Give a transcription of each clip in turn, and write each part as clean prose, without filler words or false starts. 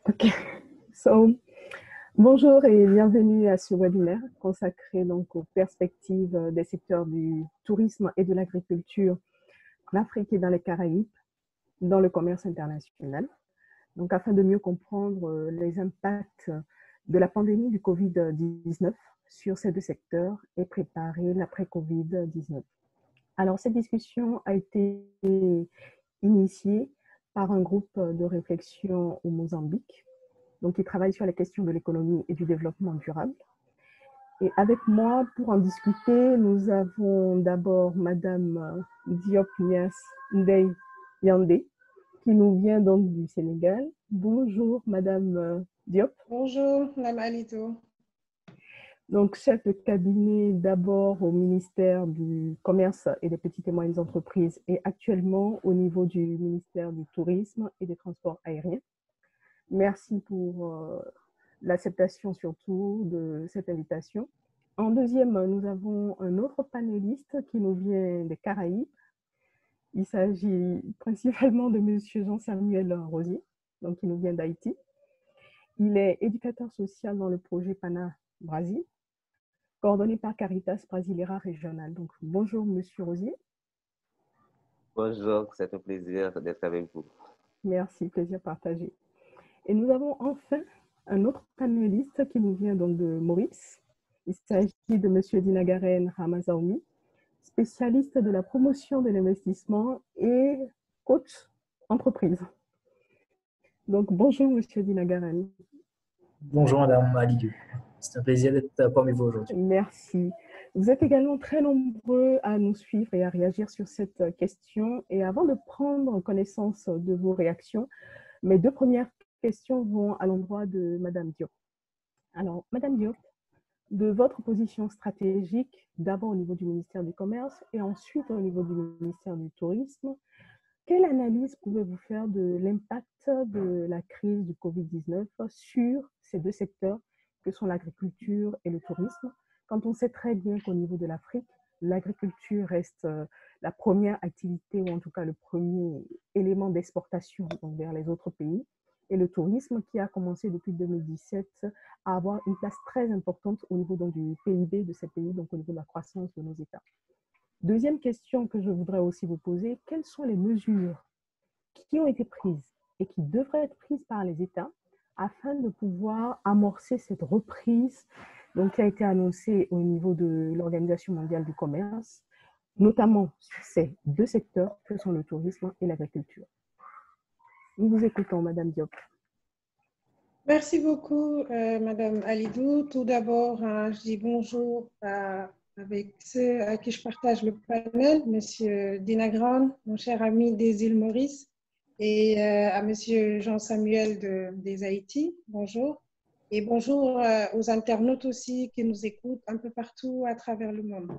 Okay. So, bonjour et bienvenue à ce webinaire consacré donc aux perspectives des secteurs du tourisme et de l'agriculture en Afrique et dans les Caraïbes, dans le commerce international. Donc, afin de mieux comprendre les impacts de la pandémie du Covid-19 sur ces deux secteurs et préparer l'après-Covid-19. Alors, cette discussion a été initiée par un groupe de réflexion au Mozambique, donc qui travaille sur les questions de l'économie et du développement durable. Et avec moi, pour en discuter, nous avons d'abord Madame Diop Nias Ndeye Yandé, qui nous vient donc du Sénégal. Bonjour Madame Diop. Bonjour Madame Alito. Donc chef de cabinet d'abord au ministère du Commerce et des petites et moyennes entreprises et actuellement au niveau du ministère du Tourisme et des Transports aériens. Merci pour l'acceptation surtout de cette invitation. En deuxième, nous avons un autre panéliste qui nous vient des Caraïbes. Il s'agit principalement de M. Jean-Samuel Rosier, donc qui nous vient d'Haïti. Il est éducateur social dans le projet PANA Brasil, coordonné par Caritas Brasileira Régional. Donc, bonjour M. Rosier. Bonjour, c'est un plaisir d'être avec vous. Merci, plaisir partagé. Et nous avons enfin un autre panéliste qui nous vient donc de Maurice. Il s'agit de M. Dinagaren Ramazaoumi, spécialiste de la promotion de l'investissement et coach entreprise. Donc, bonjour M. Dinagaren. Bonjour Madame Alidou. C'est un plaisir d'être parmi vous aujourd'hui. Merci. Vous êtes également très nombreux à nous suivre et à réagir sur cette question. Et avant de prendre connaissance de vos réactions, mes deux premières questions vont à l'endroit de Madame Diop. Alors, Madame Diop, de votre position stratégique, d'abord au niveau du ministère du Commerce et ensuite au niveau du ministère du Tourisme, quelle analyse pouvez-vous faire de l'impact de la crise du Covid-19 sur ces deux secteurs que sont l'agriculture et le tourisme, quand on sait très bien qu'au niveau de l'Afrique, l'agriculture reste la première activité ou en tout cas le premier élément d'exportation vers les autres pays, et le tourisme qui a commencé depuis 2017 à avoir une place très importante au niveau donc, du PIB de ces pays, donc au niveau de la croissance de nos États. Deuxième question que je voudrais aussi vous poser, quelles sont les mesures qui ont été prises et qui devraient être prises par les États afin de pouvoir amorcer cette reprise donc, qui a été annoncée au niveau de l'Organisation mondiale du commerce, notamment sur ces deux secteurs que sont le tourisme et l'agriculture. Nous vous écoutons, Madame Diop. Merci beaucoup, Madame Alidou. Tout d'abord, je dis bonjour avec ceux à qui je partage le panel, Monsieur Dinagran, mon cher ami des îles Maurice, et à Monsieur Jean-Samuel des Haïti. Bonjour. Et bonjour aux internautes aussi qui nous écoutent un peu partout à travers le monde.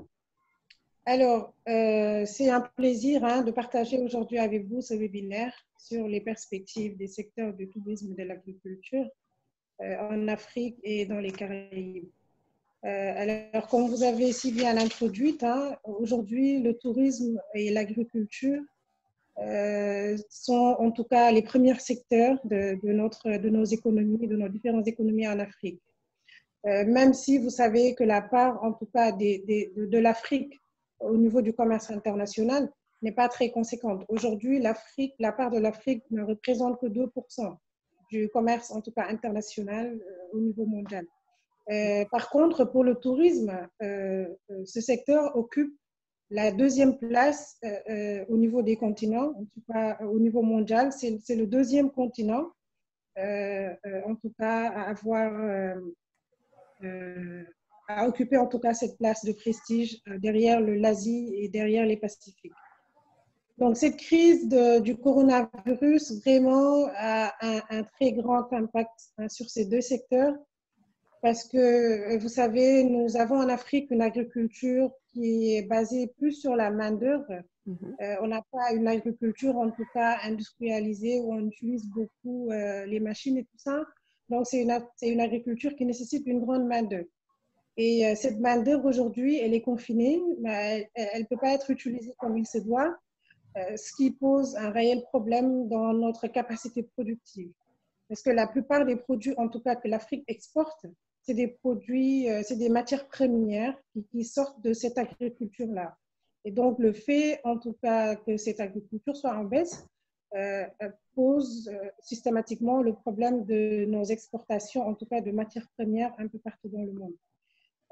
Alors, c'est un plaisir de partager aujourd'hui avec vous ce webinaire sur les perspectives des secteurs du tourisme et de l'agriculture en Afrique et dans les Caraïbes. Alors, comme vous avez si bien introduit, aujourd'hui, le tourisme et l'agriculture sont en tout cas les premiers secteurs de nos économies, de nos différentes économies en Afrique. Même si vous savez que la part, en tout cas, de l'Afrique au niveau du commerce international n'est pas très conséquente. Aujourd'hui, la part de l'Afrique ne représente que 2% du commerce, en tout cas international, au niveau mondial. Par contre, pour le tourisme, ce secteur occupe la deuxième place au niveau des continents, en tout cas au niveau mondial. C'est le deuxième continent, en tout cas, à occuper en tout cas cette place de prestige derrière l'Asie et derrière les Pacifiques. Donc, cette crise du coronavirus vraiment a un très grand impact sur ces deux secteurs parce que, vous savez, nous avons en Afrique une agriculture qui est basée plus sur la main-d'œuvre. On n'a pas une agriculture, en tout cas, industrialisée où on utilise beaucoup les machines et tout ça. Donc, c'est une agriculture qui nécessite une grande main-d'œuvre. Et cette main-d'œuvre, aujourd'hui, elle est confinée, mais elle ne peut pas être utilisée comme il se doit, ce qui pose un réel problème dans notre capacité productive. Parce que la plupart des produits, en tout cas, que l'Afrique exporte, c'est des produits, c'est des matières premières qui sortent de cette agriculture-là. Et donc, le fait, en tout cas, que cette agriculture soit en baisse, pose systématiquement le problème de nos exportations, en tout cas de matières premières, un peu partout dans le monde.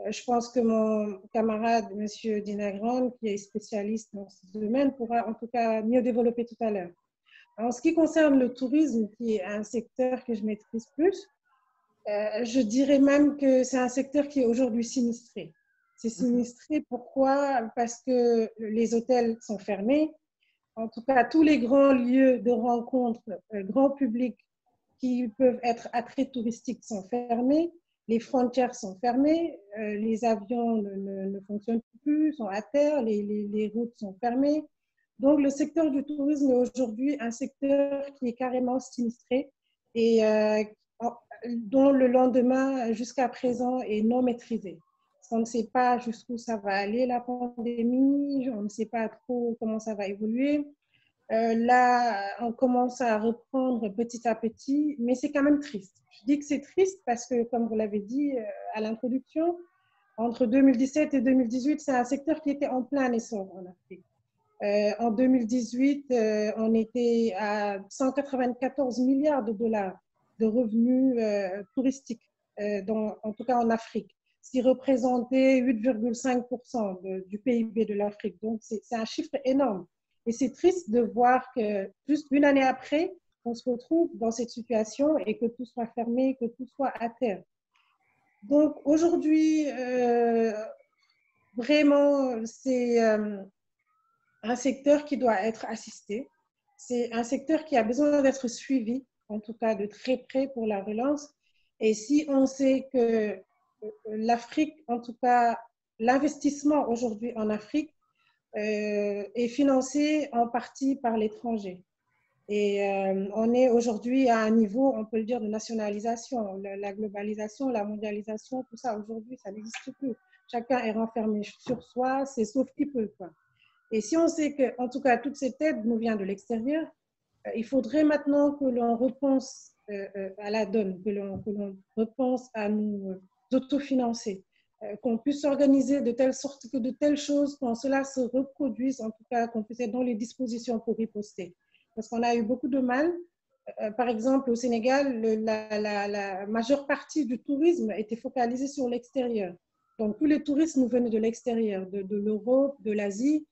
Je pense que mon camarade, M. Dinagran, qui est spécialiste dans ce domaine, pourra en tout cas mieux développer tout à l'heure. En ce qui concerne le tourisme, qui est un secteur que je maîtrise plus, je dirais même que c'est un secteur qui est aujourd'hui sinistré. C'est sinistré, pourquoi? Parce que les hôtels sont fermés. En tout cas, tous les grands lieux de rencontre grand public qui peuvent être attraits touristiques sont fermés. Les frontières sont fermées, les avions ne fonctionnent plus, sont à terre, les routes sont fermées. Donc, le secteur du tourisme est aujourd'hui un secteur qui est carrément sinistré et dont le lendemain, jusqu'à présent, est non maîtrisé. On ne sait pas jusqu'où ça va aller, la pandémie, on ne sait pas trop comment ça va évoluer. Là, on commence à reprendre petit à petit, mais c'est quand même triste. Je dis que c'est triste parce que, comme vous l'avez dit à l'introduction, entre 2017 et 2018, c'est un secteur qui était en plein essor en Afrique. En 2018, on était à 194 milliards de dollars de revenus touristiques, en tout cas en Afrique, ce qui représentait 8,5% du PIB de l'Afrique. Donc, c'est un chiffre énorme. Et c'est triste de voir que juste une année après, on se retrouve dans cette situation et que tout soit fermé, que tout soit à terre. Donc aujourd'hui, vraiment, c'est un secteur qui doit être assisté. C'est un secteur qui a besoin d'être suivi, en tout cas de très près pour la relance. Et si on sait que l'Afrique, en tout cas l'investissement aujourd'hui en Afrique, est financé en partie par l'étranger. Et on est aujourd'hui à un niveau, on peut le dire, de nationalisation. La globalisation, la mondialisation, tout ça, aujourd'hui, ça n'existe plus. Chacun est renfermé sur soi, c'est sauf qui peut, quoi. Et si on sait que, en tout cas, toute cette aide nous vient de l'extérieur, il faudrait maintenant que l'on repense à la donne, que l'on repense à nous autofinancer, qu'on puisse s'organiser de telle sorte que de telles choses, quand cela se reproduise, en tout cas, qu'on puisse être dans les dispositions pour riposter. Parce qu'on a eu beaucoup de mal. Par exemple, au Sénégal, la majeure partie du tourisme était focalisée sur l'extérieur. Donc, tous les touristes nous venaient de l'extérieur, de l'Europe, de l'Asie.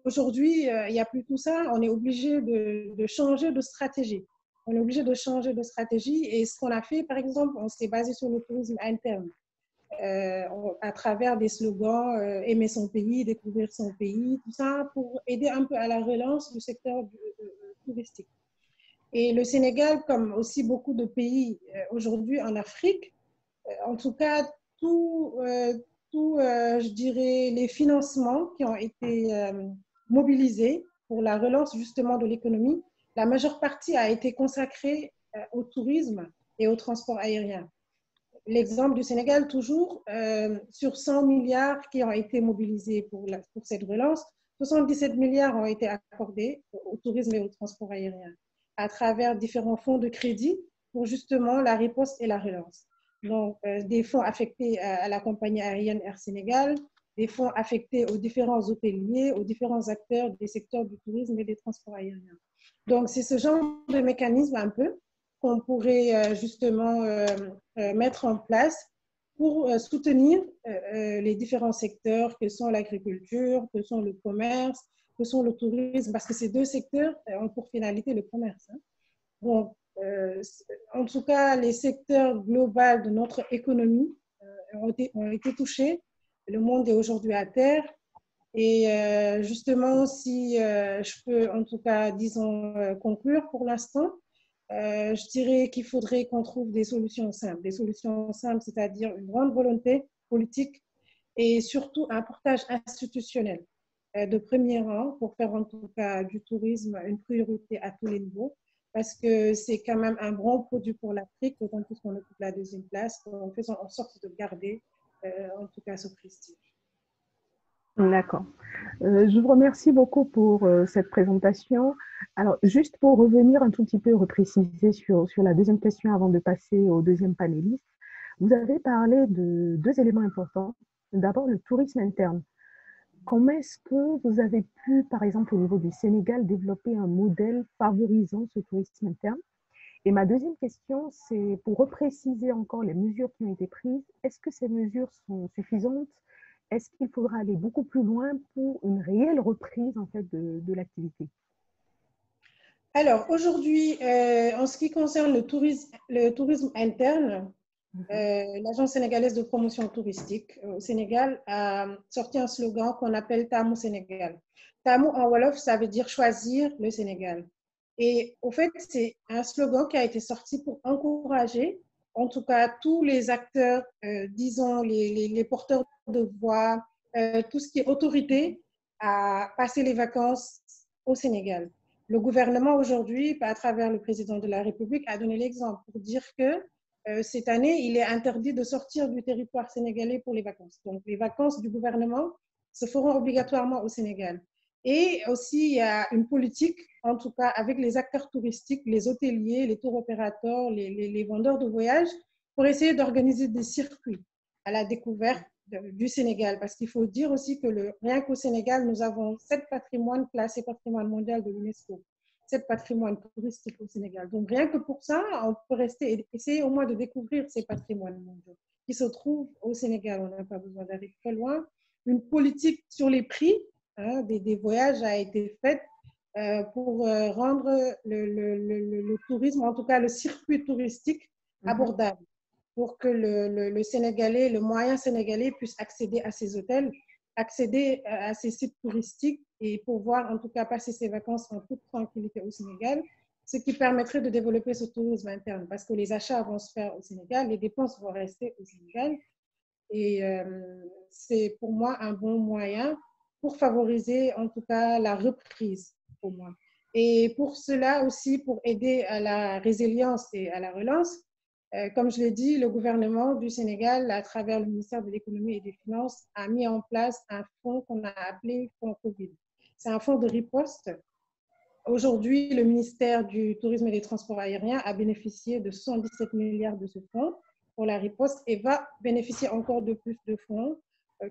Aujourd'hui, il n'y a plus tout ça. On est obligé de changer de stratégie. On est obligé de changer de stratégie. Et ce qu'on a fait, par exemple, on s'est basé sur le tourisme interne. À travers des slogans, aimer son pays, découvrir son pays, tout ça pour aider un peu à la relance du secteur touristique. Et le Sénégal, comme aussi beaucoup de pays aujourd'hui en Afrique, en tout cas, je dirais, les financements qui ont été mobilisés pour la relance justement de l'économie, la majeure partie a été consacrée au tourisme et au transport aérien. L'exemple du Sénégal, toujours, sur 100 milliards qui ont été mobilisés pour cette relance, 77 milliards ont été accordés au tourisme et au transport aérien à travers différents fonds de crédit pour justement la riposte et la relance. Donc, des fonds affectés à la compagnie aérienne Air Sénégal, des fonds affectés aux différents hôteliers, aux différents acteurs des secteurs du tourisme et des transports aériens. Donc, c'est ce genre de mécanisme un peu qu'on pourrait justement mettre en place pour soutenir les différents secteurs que sont l'agriculture, que sont le commerce, que sont le tourisme, parce que ces deux secteurs ont pour finalité le commerce. Hein. Donc, en tout cas, les secteurs globaux de notre économie ont été touchés. Le monde est aujourd'hui à terre. Et justement, si je peux, en tout cas, disons, conclure pour l'instant, je dirais qu'il faudrait qu'on trouve des solutions simples, c'est-à-dire une grande volonté politique et surtout un portage institutionnel de premier rang pour faire en tout cas du tourisme une priorité à tous les niveaux, parce que c'est quand même un grand produit pour l'Afrique, d'autant plus qu'on occupe la deuxième place, en faisant en sorte de garder en tout cas ce prestige. D'accord. Je vous remercie beaucoup pour cette présentation. Alors, juste pour revenir un tout petit peu, repréciser sur la deuxième question avant de passer au deuxième panéliste, vous avez parlé de deux éléments importants. D'abord, le tourisme interne. Comment est-ce que vous avez pu, par exemple, au niveau du Sénégal, développer un modèle favorisant ce tourisme interne? Et ma deuxième question, c'est pour repréciser encore les mesures qui ont été prises. Est-ce que ces mesures sont suffisantes? Est-ce qu'il faudra aller beaucoup plus loin pour une réelle reprise en fait, de l'activité? Alors, aujourd'hui, en ce qui concerne le tourisme interne, l'Agence sénégalaise de promotion touristique au Sénégal a sorti un slogan qu'on appelle Tamu Sénégal. Tamu en Wolof, ça veut dire choisir le Sénégal. Et au fait, c'est un slogan qui a été sorti pour encourager, en tout cas, tous les acteurs, disons, les porteurs de voix, tout ce qui est autorité, à passer les vacances au Sénégal. Le gouvernement aujourd'hui, à travers le président de la République, a donné l'exemple pour dire que cette année, il est interdit de sortir du territoire sénégalais pour les vacances. Donc, les vacances du gouvernement se feront obligatoirement au Sénégal. Et aussi, il y a une politique, en tout cas avec les acteurs touristiques, les hôteliers, les tours opérateurs, les vendeurs de voyages, pour essayer d'organiser des circuits à la découverte du Sénégal. Parce qu'il faut dire aussi que rien qu'au Sénégal, nous avons 7 patrimoines classés patrimoine mondial de l'UNESCO. 7 patrimoines touristiques au Sénégal. Donc, rien que pour ça, on peut rester et essayer au moins de découvrir ces patrimoines mondiaux qui se trouvent au Sénégal. On n'a pas besoin d'aller très loin. Une politique sur les prix des voyages a été faite pour rendre le tourisme, en tout cas le circuit touristique, abordable, pour que le Sénégalais, le moyen sénégalais puisse accéder à ces hôtels, accéder à ces sites touristiques et pouvoir en tout cas passer ses vacances en toute tranquillité au Sénégal, ce qui permettrait de développer ce tourisme interne parce que les achats vont se faire au Sénégal, les dépenses vont rester au Sénégal et c'est pour moi un bon moyen pour favoriser en tout cas la reprise pour moi. Et pour cela aussi, pour aider à la résilience et à la relance, comme je l'ai dit, le gouvernement du Sénégal, à travers le ministère de l'Économie et des Finances, a mis en place un fonds qu'on a appelé Fonds Covid. C'est un fonds de riposte. Aujourd'hui, le ministère du Tourisme et des Transports aériens a bénéficié de 117 milliards de ce fonds pour la riposte et va bénéficier encore de plus de fonds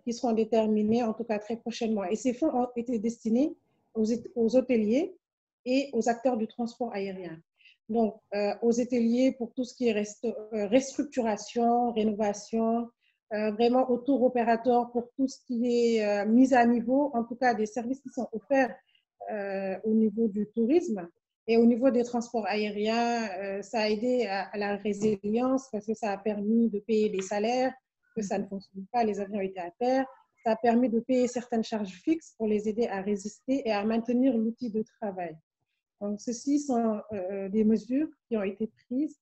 qui seront déterminés, en tout cas très prochainement. Et ces fonds ont été destinés aux hôteliers et aux acteurs du transport aérien. Donc, aux hôteliers pour tout ce qui est restructuration, rénovation, vraiment aux tours opérateurs pour tout ce qui est mise à niveau, en tout cas des services qui sont offerts au niveau du tourisme. Et au niveau des transports aériens, ça a aidé à la résilience parce que ça a permis de payer les salaires, que ça ne fonctionne pas, les avions étaient à terre. Ça a permis de payer certaines charges fixes pour les aider à résister et à maintenir l'outil de travail. Donc, ceci sont des mesures qui ont été prises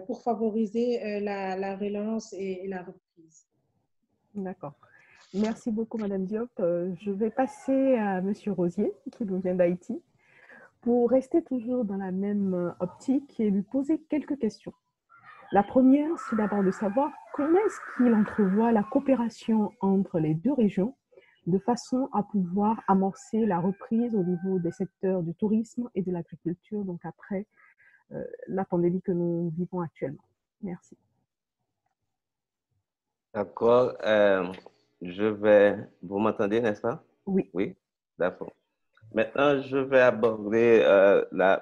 pour favoriser la relance et la reprise. D'accord. Merci beaucoup, Madame Diop. Je vais passer à Monsieur Rosier, qui nous vient d'Haïti, pour rester toujours dans la même optique et lui poser quelques questions. La première, c'est d'abord de savoir comment est-ce qu'il entrevoit la coopération entre les deux régions de façon à pouvoir amorcer la reprise au niveau des secteurs du tourisme et de l'agriculture, donc après la pandémie que nous vivons actuellement. Merci. D'accord. Vous m'entendez, n'est-ce pas? Oui. Oui, d'accord. Maintenant, je vais aborder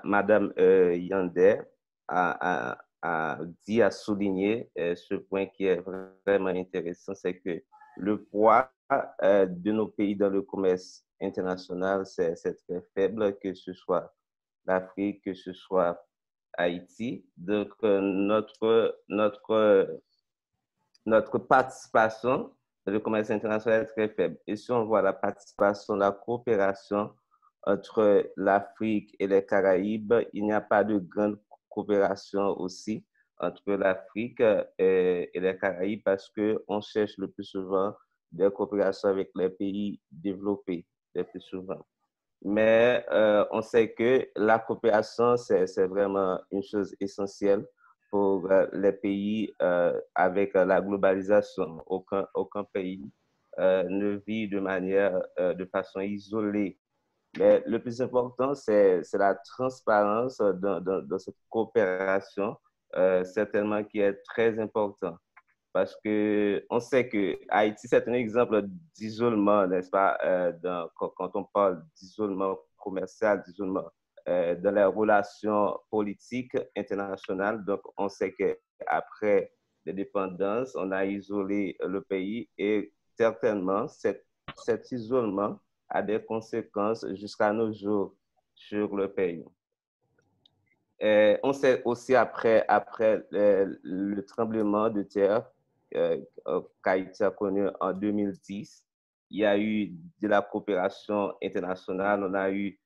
Madame Yandé a souligné ce point qui est vraiment intéressant, c'est que le poids de nos pays dans le commerce international, c'est très faible, que ce soit l'Afrique, que ce soit Haïti. Donc, notre participation dans le commerce international est très faible. Et si on voit la participation, la coopération entre l'Afrique et les Caraïbes, il n'y a pas de grande coopération aussi entre l'Afrique et les Caraïbes parce qu'on cherche le plus souvent des coopérations avec les pays développés, le plus souvent. Mais on sait que la coopération, c'est vraiment une chose essentielle pour les pays avec la globalisation. Aucun pays ne vit de façon isolée. Mais le plus important, c'est la transparence dans cette coopération, certainement qui est très important. Parce que on sait que Haïti, c'est un exemple d'isolement, n'est-ce pas, quand on parle d'isolement commercial, d'isolement dans les relations politiques internationales. Donc, on sait qu'après l'indépendance, on a isolé le pays et certainement, cet isolement a des conséquences jusqu'à nos jours sur le pays. On sait aussi après le tremblement de terre qu'Haïti a connu en 2010, il y a eu de la coopération internationale, on a eu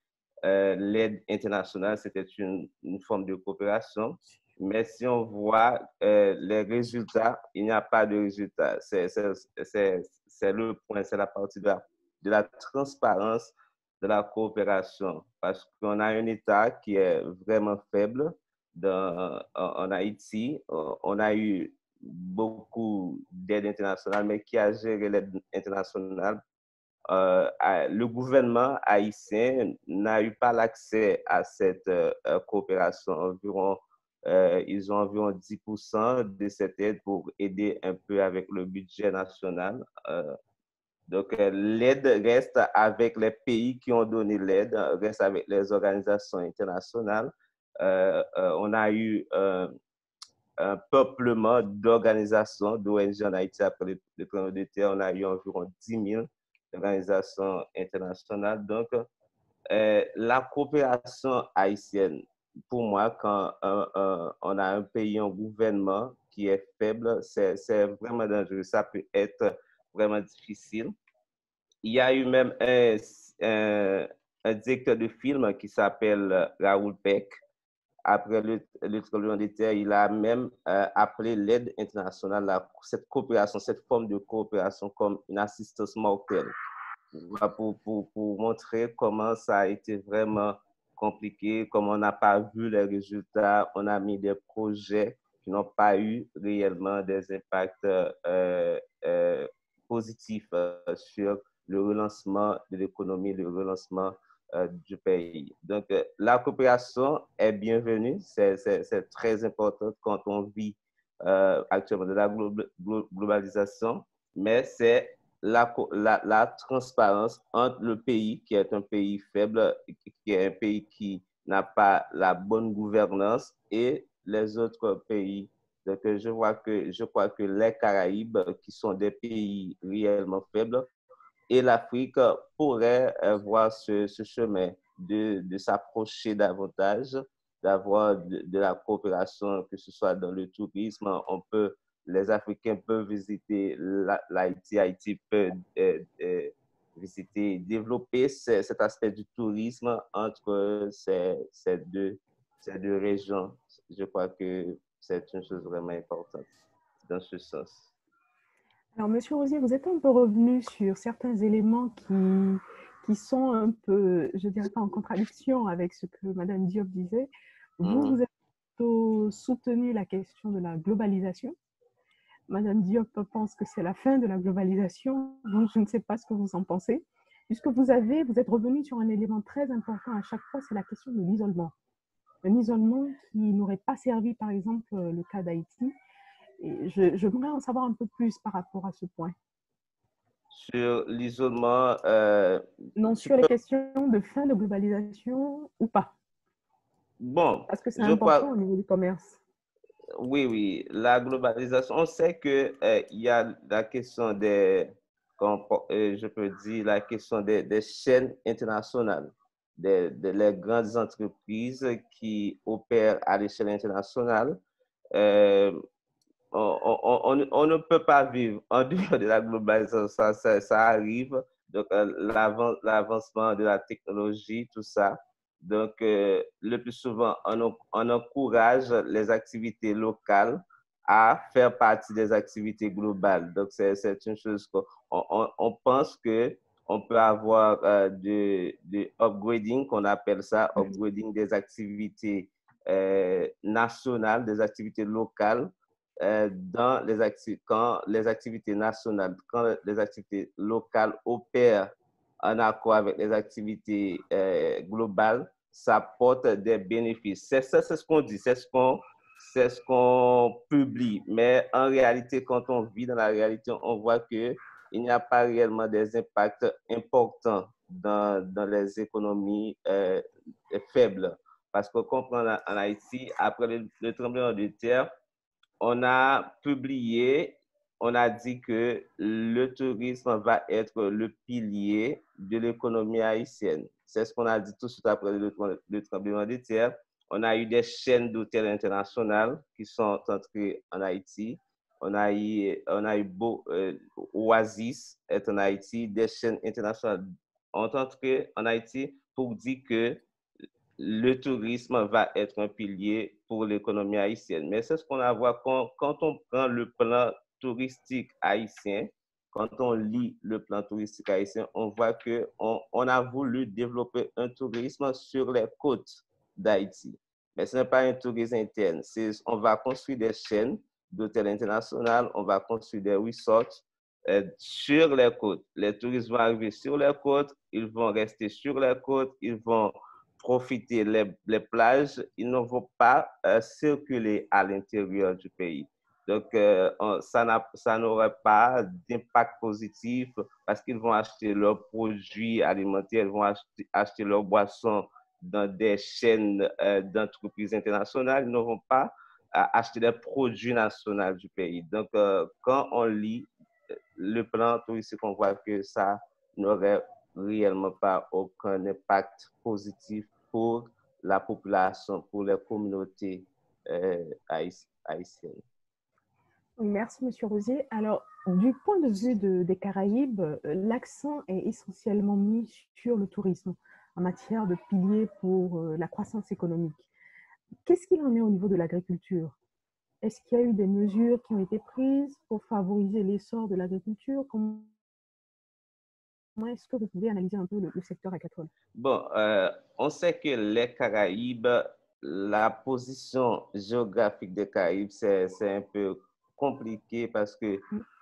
l'aide internationale, c'était une forme de coopération. Mais si on voit les résultats, il n'y a pas de résultats. C'est le point, c'est la partie de la transparence de la coopération. Parce qu'on a un État qui est vraiment faible en Haïti. On a eu beaucoup d'aide internationale, mais qui a géré l'aide internationale? Le gouvernement haïtien n'a eu pas l'accès à cette coopération. Ils ont environ 10% de cette aide pour aider un peu avec le budget national. Donc, l'aide reste avec les pays qui ont donné l'aide, reste avec les organisations internationales. On a eu un peuplement d'organisations, d'ONG en Haïti après le tremblement de terre. On a eu environ 10 000 organisations internationales. Donc, la coopération haïtienne, pour moi, quand on a un pays, un gouvernement qui est faible, c'est vraiment dangereux. Ça peut être vraiment difficile. Il y a eu même un directeur de film qui s'appelle Raoul Peck. Après le tremblement de terre, il a même appelé l'aide internationale, cette coopération, cette forme de coopération comme une assistance mortelle. Pour montrer comment ça a été vraiment compliqué, comment on n'a pas vu les résultats, on a mis des projets qui n'ont pas eu réellement des impacts positifs sur le relancement de l'économie, le relancement du pays. Donc, la coopération est bienvenue, c'est très important quand on vit actuellement de la globalisation, mais c'est la transparence entre le pays qui est un pays faible, qui est un pays qui n'a pas la bonne gouvernance et les autres pays. Donc, je crois que les Caraïbes, qui sont des pays réellement faibles, et l'Afrique pourrait voir ce chemin de s'approcher davantage, d'avoir de la coopération, que ce soit dans le tourisme. Les Africains peuvent visiter l'Haïti, Haïti peut visiter, développer cet aspect du tourisme entre ces deux régions. Je crois que c'est une chose vraiment importante dans ce sens. Alors, Monsieur Rosier, vous êtes un peu revenu sur certains éléments qui sont un peu, je dirais pas en contradiction avec ce que Madame Diop disait. Vous avez plutôt soutenu la question de la globalisation. Madame Diop pense que c'est la fin de la globalisation, donc je ne sais pas ce que vous en pensez. Puisque vous êtes revenu sur un élément très important à chaque fois, c'est la question de l'isolement. Un isolement qui n'aurait pas servi, par exemple, le cas d'Haïti. Et j'aimerais en savoir un peu plus par rapport à ce point. Sur l'isolement... non, sur les questions de fin de globalisation ou pas. Bon, parce que c'est important au niveau du commerce. Oui, la globalisation, on sait que il y a la question je peux dire, la question des chaînes internationales, les grandes entreprises qui opèrent à l'échelle internationale. On ne peut pas vivre en dehors de la globalisation, ça arrive. Donc, l'avancement de la technologie, tout ça. Donc, le plus souvent, on encourage les activités locales à faire partie des activités globales. Donc, c'est une chose qu'on pense qu'on peut avoir de upgrading, qu'on appelle ça, upgrading des activités nationales, des activités locales, quand les activités nationales, quand les activités locales opèrent en accord avec les activités globales, ça porte des bénéfices. C'est ce qu'on dit, c'est ce qu'on publie. Mais en réalité, quand on vit dans la réalité, on voit qu'il n'y a pas réellement des impacts importants dans les économies faibles. Parce qu'on comprend en Haïti, après le tremblement de terre, on a publié, on a dit que le tourisme va être le pilier de l'économie haïtienne. C'est ce qu'on a dit tout de suite après le tremblement de terre. On a eu des chaînes d'hôtels internationales qui sont entrées en Haïti. On a eu Oasis est en Haïti. Des chaînes internationales ont entré en Haïti pour dire que le tourisme va être un pilier pour l'économie haïtienne. Mais c'est ce qu'on a vu quand on prend le plan touristique haïtien, quand on lit le plan touristique haïtien, on voit qu'on a voulu développer un tourisme sur les côtes d'Haïti. Mais ce n'est pas un tourisme interne. On va construire des chaînes d'hôtels internationaux, on va construire des resorts sur les côtes. Les touristes vont arriver sur les côtes, ils vont rester sur les côtes, ils vont profiter les plages, ils ne vont pas circuler à l'intérieur du pays. Donc, ça n'aurait pas d'impact positif parce qu'ils vont acheter leurs produits alimentaires, ils vont acheter leurs boissons dans des chaînes d'entreprises internationales, ils ne vont pas acheter des produits nationaux du pays. Donc, quand on lit le plan touristique, on voit que ça n'aurait réellement pas aucun impact positif pour la population, pour les communautés haïtiennes. Merci, M. Rosier. Alors, du point de vue des Caraïbes, l'accent est essentiellement mis sur le tourisme en matière de pilier pour la croissance économique. Qu'est-ce qu'il en est au niveau de l'agriculture? Est-ce qu'il y a eu des mesures qui ont été prises pour favoriser l'essor de l'agriculture? Comment est-ce que vous pouvez analyser un peu le secteur agricole? Bon, on sait que les Caraïbes, la position géographique des Caraïbes, c'est un peu compliqué parce que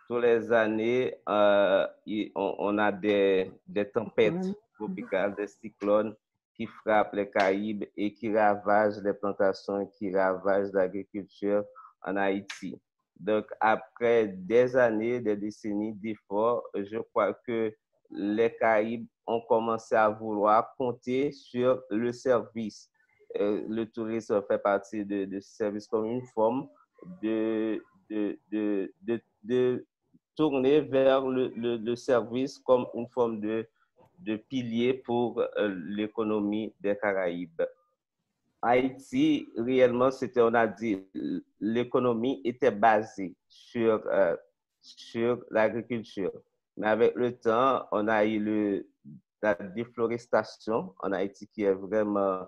tous les années, on a des tempêtes tropicales, des cyclones qui frappent les Caraïbes et qui ravagent les plantations, qui ravagent l'agriculture en Haïti. Donc, après des années, des décennies d'efforts, je crois que les Caraïbes ont commencé à vouloir compter sur le service. Le tourisme fait partie de ce service comme une forme de tourner vers le service comme une forme de pilier pour l'économie des Caraïbes. Haïti, réellement, on a dit, l'économie était basée sur l'agriculture. Mais avec le temps, on a eu la déforestation en Haïti qui est vraiment...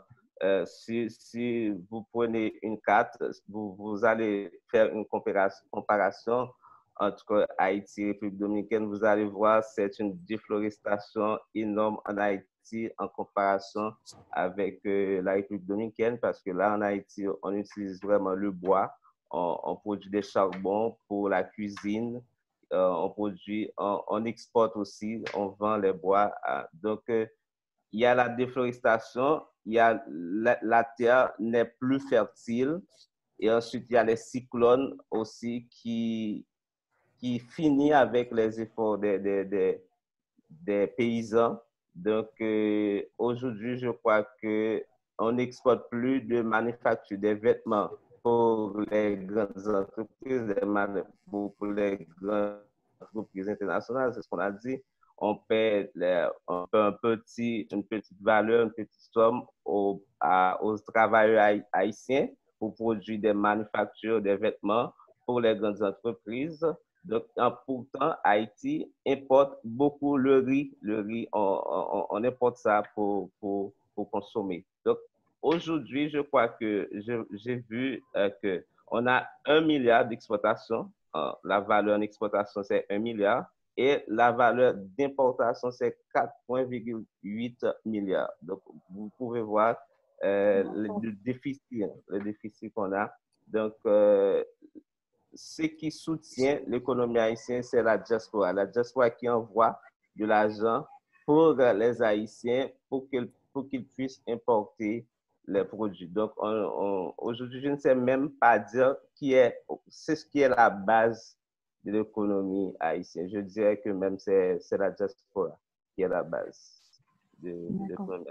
si vous prenez une carte, vous allez faire une comparaison entre Haïti et République dominicaine, vous allez voir c'est une déforestation énorme en Haïti en comparaison avec la République dominicaine parce que là en Haïti, on utilise vraiment le bois, on produit des charbons pour la cuisine, on exporte aussi, on vend les bois. Donc, il y a la déforestation, il y a la terre n'est plus fertile et ensuite il y a les cyclones aussi qui finit avec les efforts des paysans. Donc, aujourd'hui, je crois qu'on n'exporte plus de manufacture des vêtements pour les grandes entreprises, pour les grandes entreprises internationales, c'est ce qu'on a dit. On paie une petite valeur, une petite somme aux travailleurs haïtiens pour produire des manufactures, des vêtements pour les grandes entreprises. Donc, pourtant, Haïti importe beaucoup le riz. Le riz, on importe ça pour consommer. Donc, aujourd'hui, je crois que j'ai vu qu'on a 1 milliard d'exportation. La valeur en exportation, c'est 1 milliard. Et la valeur d'importation, c'est 4,8 milliards. Donc, vous pouvez voir le déficit qu'on a. Donc, ce qui soutient l'économie haïtienne, c'est la diaspora. La diaspora qui envoie de l'argent pour les Haïtiens pour qu'ils puissent importer les produits. Donc, aujourd'hui, je ne sais même pas dire c'est ce qui est la base de l'économie haïtienne. Je dirais que même c'est la diaspora qui est la base de l'économie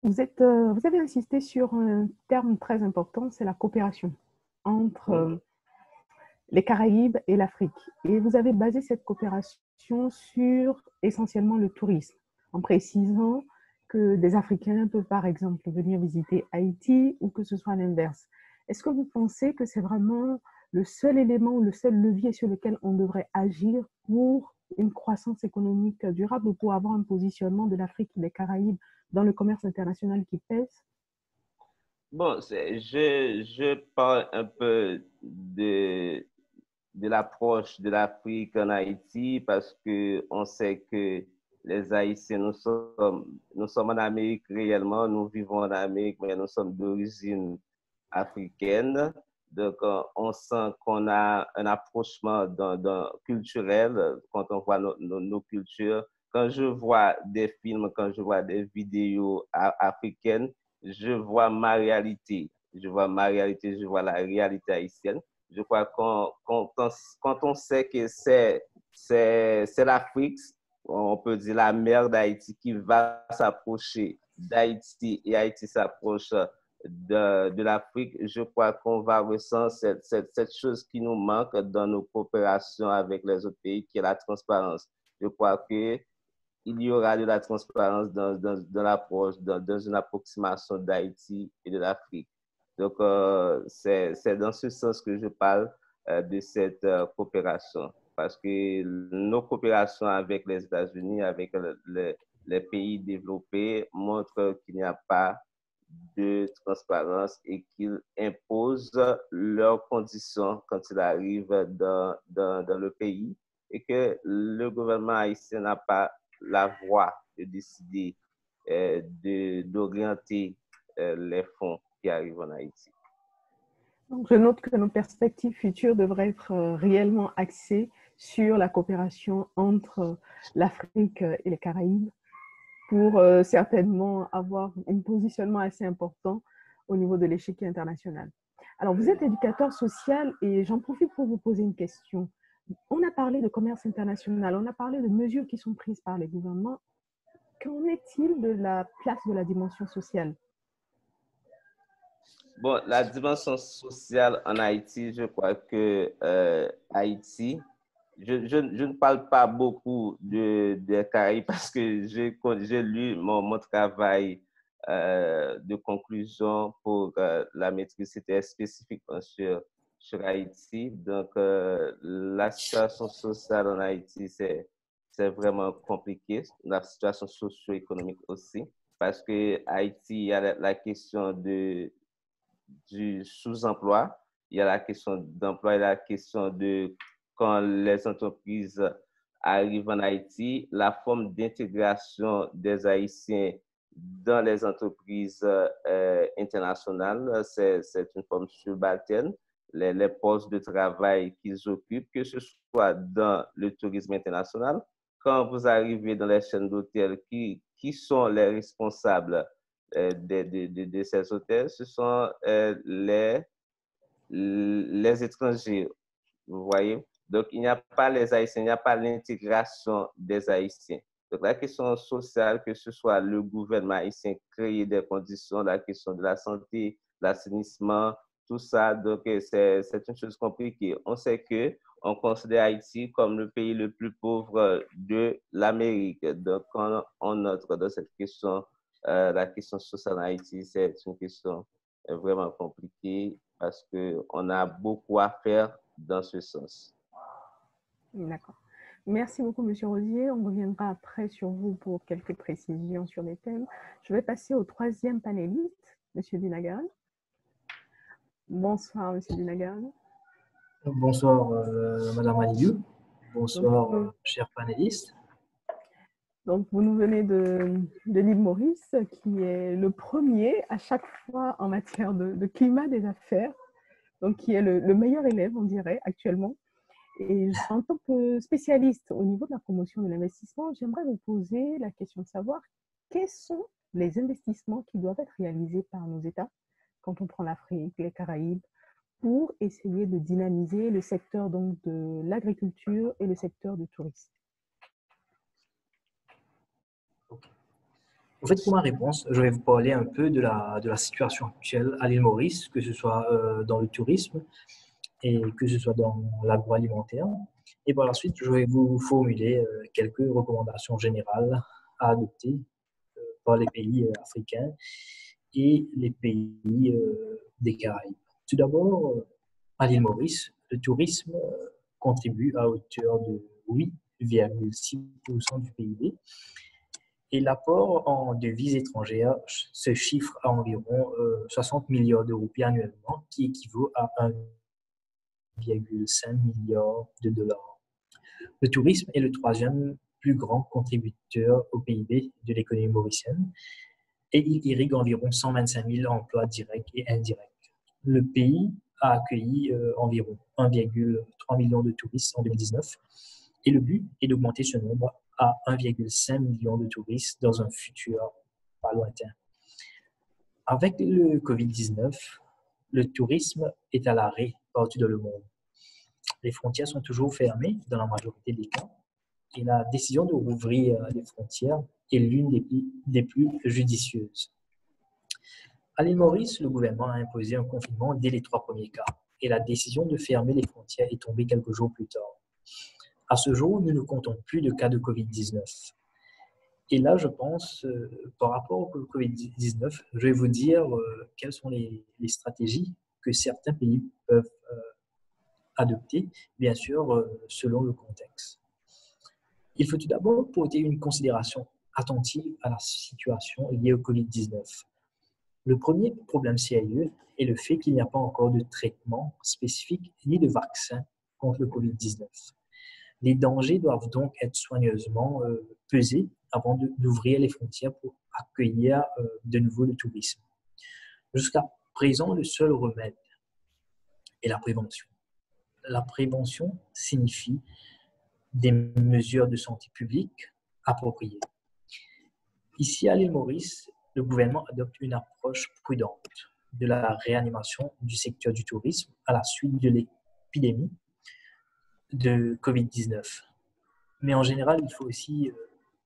haïtienne. Vous avez insisté sur un terme très important, c'est la coopération entre les Caraïbes et l'Afrique. Et vous avez basé cette coopération sur essentiellement le tourisme, en précisant que des Africains peuvent par exemple venir visiter Haïti ou que ce soit l'inverse. Est-ce que vous pensez que c'est vraiment le seul élément ou le seul levier sur lequel on devrait agir pour une croissance économique durable ou pour avoir un positionnement de l'Afrique et des Caraïbes dans le commerce international qui pèse? Bon, je parle un peu de l'approche de l'Afrique en Haïti parce qu'on sait que les Haïtiens, nous sommes en Amérique réellement, nous vivons en Amérique, mais nous sommes d'origine africaine. Donc, on sent qu'on a un approchement culturel quand on voit nos cultures. Quand je vois des films, quand je vois des vidéos africaines, je vois ma réalité. Je vois ma réalité, je vois la réalité haïtienne. Je crois quand on sait que c'est l'Afrique, on peut dire la mère d'Haïti qui va s'approcher d'Haïti et Haïti s'approche de l'Afrique, je crois qu'on va ressentir cette chose qui nous manque dans nos coopérations avec les autres pays, qui est la transparence. Je crois qu'il y aura de la transparence dans l'approche, dans une approximation d'Haïti et de l'Afrique. Donc, c'est dans ce sens que je parle de cette coopération. Parce que nos coopérations avec les États-Unis, avec les pays développés, montrent qu'il n'y a pas de transparence et qu'ils imposent leurs conditions quand ils arrivent dans le pays et que le gouvernement haïtien n'a pas la voie de décider d'orienter les fonds qui arrivent en Haïti. Donc, je note que nos perspectives futures devraient être réellement axées sur la coopération entre l'Afrique et les Caraïbes pour certainement avoir un positionnement assez important au niveau de l'échiquier international. Alors, vous êtes éducateur social et j'en profite pour vous poser une question. On a parlé de commerce international, on a parlé de mesures qui sont prises par les gouvernements. Qu'en est-il de la place de la dimension sociale? Bon, la dimension sociale en Haïti, je crois que Haïti, je ne parle pas beaucoup de Caraïbes parce que j'ai lu mon travail de conclusion pour la maîtrise, c'était spécifiquement sur Haïti. Donc, la situation sociale en Haïti, c'est vraiment compliqué. La situation socio-économique aussi, parce que Haïti, il y a la question du sous-emploi, il y a la question d'emploi, il y a la question de quand les entreprises arrivent en Haïti, la forme d'intégration des Haïtiens dans les entreprises internationales, c'est une forme subalterne. Les postes de travail qu'ils occupent, que ce soit dans le tourisme international, quand vous arrivez dans les chaînes d'hôtels, qui sont les responsables de ces hôtels, ce sont les étrangers, vous voyez. Donc, il n'y a pas les Haïtiens, il n'y a pas l'intégration des Haïtiens. Donc, la question sociale, que ce soit le gouvernement haïtien créer des conditions, la question de la santé, l'assainissement, tout ça, donc c'est une chose compliquée. On sait qu'on considère Haïti comme le pays le plus pauvre de l'Amérique. Donc, quand on note dans cette question, la question sociale en Haïti, c'est une question vraiment compliquée parce qu'on a beaucoup à faire dans ce sens. D'accord. Merci beaucoup, M. Rosier. On reviendra après sur vous pour quelques précisions sur les thèmes. Je vais passer au troisième panéliste, M. Dinagan. Bonsoir, M. Dinagan. Bonsoir, Madame Aliou. Bonsoir, chers panélistes. Donc, vous nous venez de l'île Maurice, qui est le premier à chaque fois en matière de climat des affaires. donc qui est le meilleur élève, on dirait, actuellement. Et en tant que spécialiste au niveau de la promotion de l'investissement, j'aimerais vous poser la question de savoir quels sont les investissements qui doivent être réalisés par nos États quand on prend l'Afrique, les Caraïbes, pour essayer de dynamiser le secteur donc, de l'agriculture et le secteur du tourisme. En fait, pour ma réponse, je vais vous parler un peu de la situation actuelle à l'île Maurice, que ce soit dans le tourisme et que ce soit dans l'agroalimentaire. Et par la suite, je vais vous formuler quelques recommandations générales à adopter par les pays africains et les pays des Caraïbes. Tout d'abord, à l'île Maurice, le tourisme contribue à hauteur de 8,6% du PIB. Et l'apport en devises étrangères se chiffre à environ 60 milliards de roupies annuellement, qui équivaut à 1,5 milliard de dollars. Le tourisme est le troisième plus grand contributeur au PIB de l'économie mauricienne et il irrigue environ 125 000 emplois directs et indirects. Le pays a accueilli environ 1,3 million de touristes en 2019 et le but est d'augmenter ce nombre à 1,5 million de touristes dans un futur pas lointain. Avec le Covid-19, le tourisme est à l'arrêt partout dans le monde. Les frontières sont toujours fermées dans la majorité des cas et la décision de rouvrir les frontières est l'une des plus judicieuses. À l'île Maurice, le gouvernement a imposé un confinement dès les 3 premiers cas et la décision de fermer les frontières est tombée quelques jours plus tard. À ce jour, nous ne comptons plus de cas de Covid-19. Et là, je pense, par rapport au Covid-19, je vais vous dire quelles sont les stratégies que certains pays peuvent adopter, bien sûr, selon le contexte. Il faut tout d'abord porter une considération attentive à la situation liée au Covid-19. Le premier problème sérieux est le fait qu'il n'y a pas encore de traitement spécifique ni de vaccin contre le Covid-19. Les dangers doivent donc être soigneusement pesés avant d'ouvrir les frontières pour accueillir de nouveau le tourisme. Jusqu'à présent, le seul remède est la prévention. La prévention signifie des mesures de santé publique appropriées. Ici, à l'île Maurice, le gouvernement adopte une approche prudente de la réanimation du secteur du tourisme à la suite de l'épidémie de Covid-19. Mais en général, il faut aussi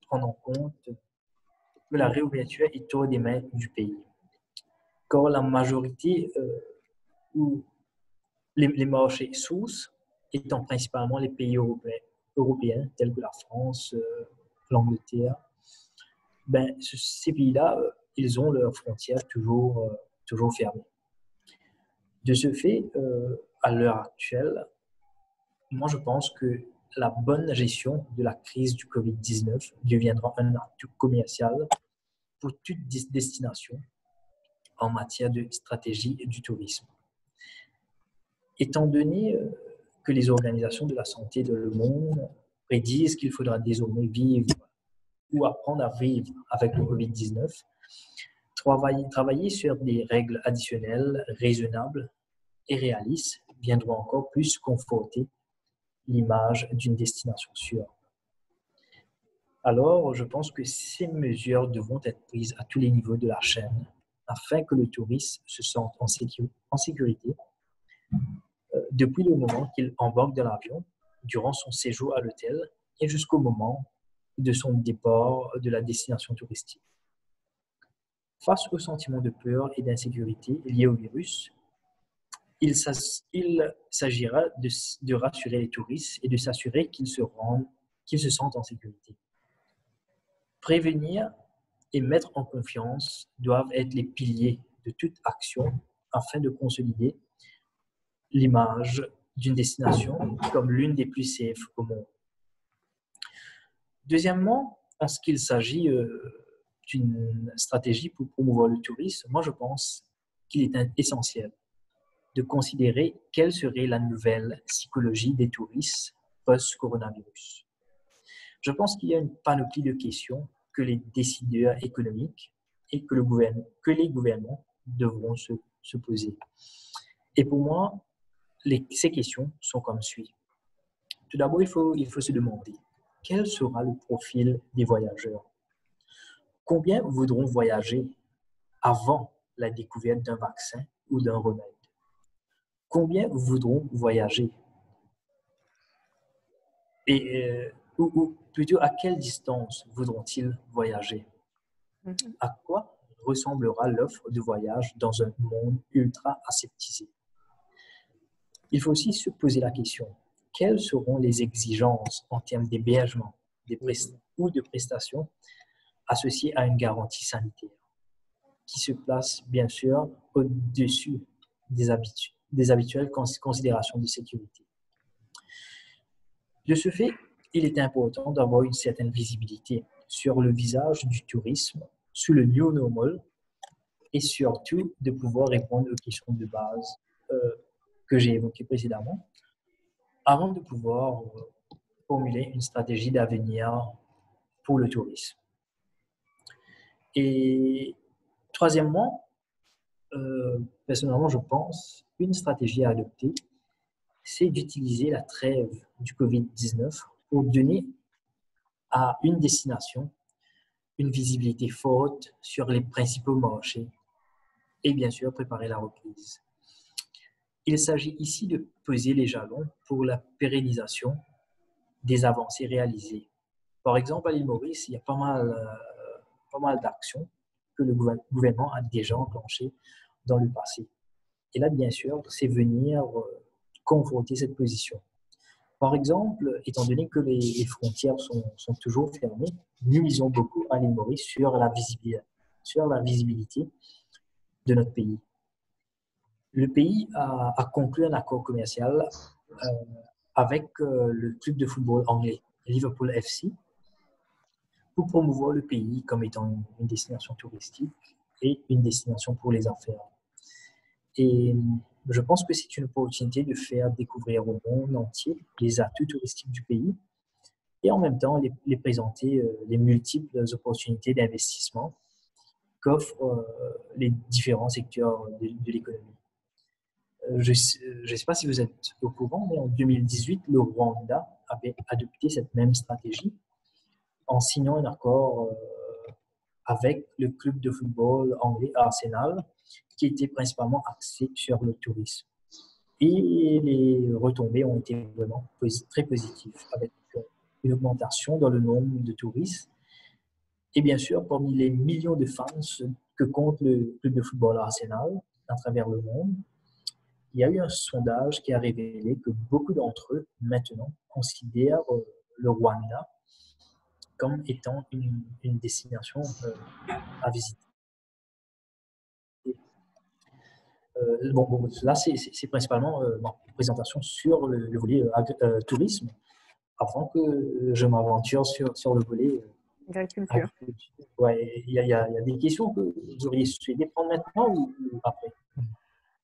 prendre en compte que la réouverture est hors des mains du pays. Car la majorité ou les marchés sources étant principalement les pays européens tels que la France, l'Angleterre, ces pays-là, ils ont leurs frontières toujours fermées. De ce fait, à l'heure actuelle, moi je pense que la bonne gestion de la crise du Covid-19 deviendra un acte commercial pour toute destination en matière de stratégie du tourisme. Étant donné que les organisations de la santé dans le monde prédisent qu'il faudra désormais vivre ou apprendre à vivre avec le Covid-19, travailler sur des règles additionnelles, raisonnables et réalistes viendra encore plus conforter l'image d'une destination sûre. Alors, je pense que ces mesures devront être prises à tous les niveaux de la chaîne afin que le touriste se sente en sécurité depuis le moment qu'il embarque dans l'avion, durant son séjour à l'hôtel et jusqu'au moment de son départ de la destination touristique. Face au sentiment de peur et d'insécurité liés au virus, il s'agira de rassurer les touristes et de s'assurer qu'ils se sentent en sécurité. Prévenir et mettre en confiance doivent être les piliers de toute action afin de consolider l'image d'une destination comme l'une des plus safe au monde. Deuxièmement, en ce qu'il s'agit d'une stratégie pour promouvoir le tourisme, moi je pense qu'il est essentiel de considérer quelle serait la nouvelle psychologie des touristes post-coronavirus. Je pense qu'il y a une panoplie de questions que les décideurs économiques et que les gouvernements devront se poser. Et pour moi, ces questions sont comme suit. Tout d'abord, il faut se demander quel sera le profil des voyageurs. Combien voudront voyager avant la découverte d'un vaccin ou d'un remède? Combien voudront voyager? Et ou plutôt, à quelle distance voudront-ils voyager? À quoi ressemblera l'offre de voyage dans un monde ultra aseptisé? Il faut aussi se poser la question, quelles seront les exigences en termes d'hébergement ou de prestations associées à une garantie sanitaire, qui se place bien sûr au-dessus des habituelles considérations de sécurité. De ce fait, il est important d'avoir une certaine visibilité sur le visage du tourisme, sur le new normal, et surtout de pouvoir répondre aux questions de base que j'ai évoquées précédemment, avant de pouvoir formuler une stratégie d'avenir pour le tourisme. Et troisièmement, personnellement, je pense qu'une stratégie à adopter, c'est d'utiliser la trêve du COVID-19 pour donner à une destination une visibilité forte sur les principaux marchés et bien sûr préparer la reprise. Il s'agit ici de peser les jalons pour la pérennisation des avancées réalisées. Par exemple, à l'île Maurice, il y a pas mal d'actions que le gouvernement a déjà enclenchées dans le passé. Et là, bien sûr, c'est venir confronter cette position. Par exemple, étant donné que les frontières sont toujours fermées, nous misons beaucoup à l'île Maurice sur la visibilité de notre pays. Le pays a conclu un accord commercial avec le club de football anglais, Liverpool FC, pour promouvoir le pays comme étant une destination touristique et une destination pour les affaires. Et je pense que c'est une opportunité de faire découvrir au monde entier les atouts touristiques du pays et en même temps les présenter les multiples opportunités d'investissement qu'offrent les différents secteurs de l'économie. Je ne sais pas si vous êtes au courant, mais en 2018, le Rwanda avait adopté cette même stratégie en signant un accord avec le club de football anglais Arsenal, qui était principalement axé sur le tourisme. Et les retombées ont été vraiment très positives, avec une augmentation dans le nombre de touristes. Et bien sûr, parmi les millions de fans que compte le club de football Arsenal à travers le monde, il y a eu un sondage qui a révélé que beaucoup d'entre eux, maintenant, considèrent le Rwanda comme étant une destination à visiter. Là, c'est principalement ma présentation sur le volet tourisme, avant que je m'aventure sur le volet agriculture. Ouais, il y a des questions que vous auriez souhaité prendre maintenant ou après?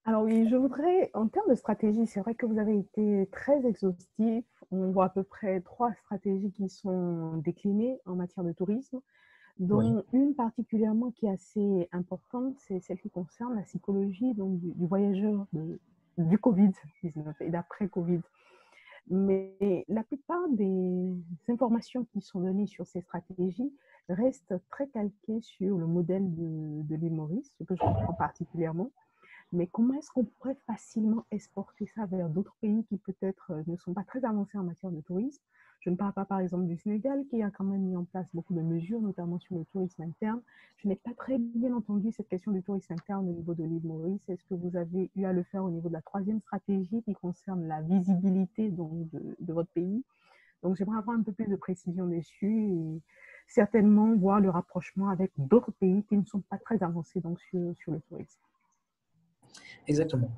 Alors oui, je voudrais, en termes de stratégie, c'est vrai que vous avez été très exhaustif. On voit à peu près 3 stratégies qui sont déclinées en matière de tourisme, dont une particulièrement qui est assez importante, c'est celle qui concerne la psychologie donc, du voyageur du Covid-19 et d'après-Covid. Mais la plupart des informations qui sont données sur ces stratégies restent très calquées sur le modèle de l'île Maurice, ce que je comprends particulièrement. Mais comment est-ce qu'on pourrait facilement exporter ça vers d'autres pays qui peut-être ne sont pas très avancés en matière de tourisme? Je ne parle pas par exemple du Sénégal qui a quand même mis en place beaucoup de mesures, notamment sur le tourisme interne. Je n'ai pas très bien entendu cette question du tourisme interne au niveau de l'île Maurice. Est-ce que vous avez eu à le faire au niveau de la 3e stratégie qui concerne la visibilité donc, de votre pays? Donc j'aimerais avoir un peu plus de précision dessus et certainement voir le rapprochement avec d'autres pays qui ne sont pas très avancés donc, sur le tourisme. Exactement.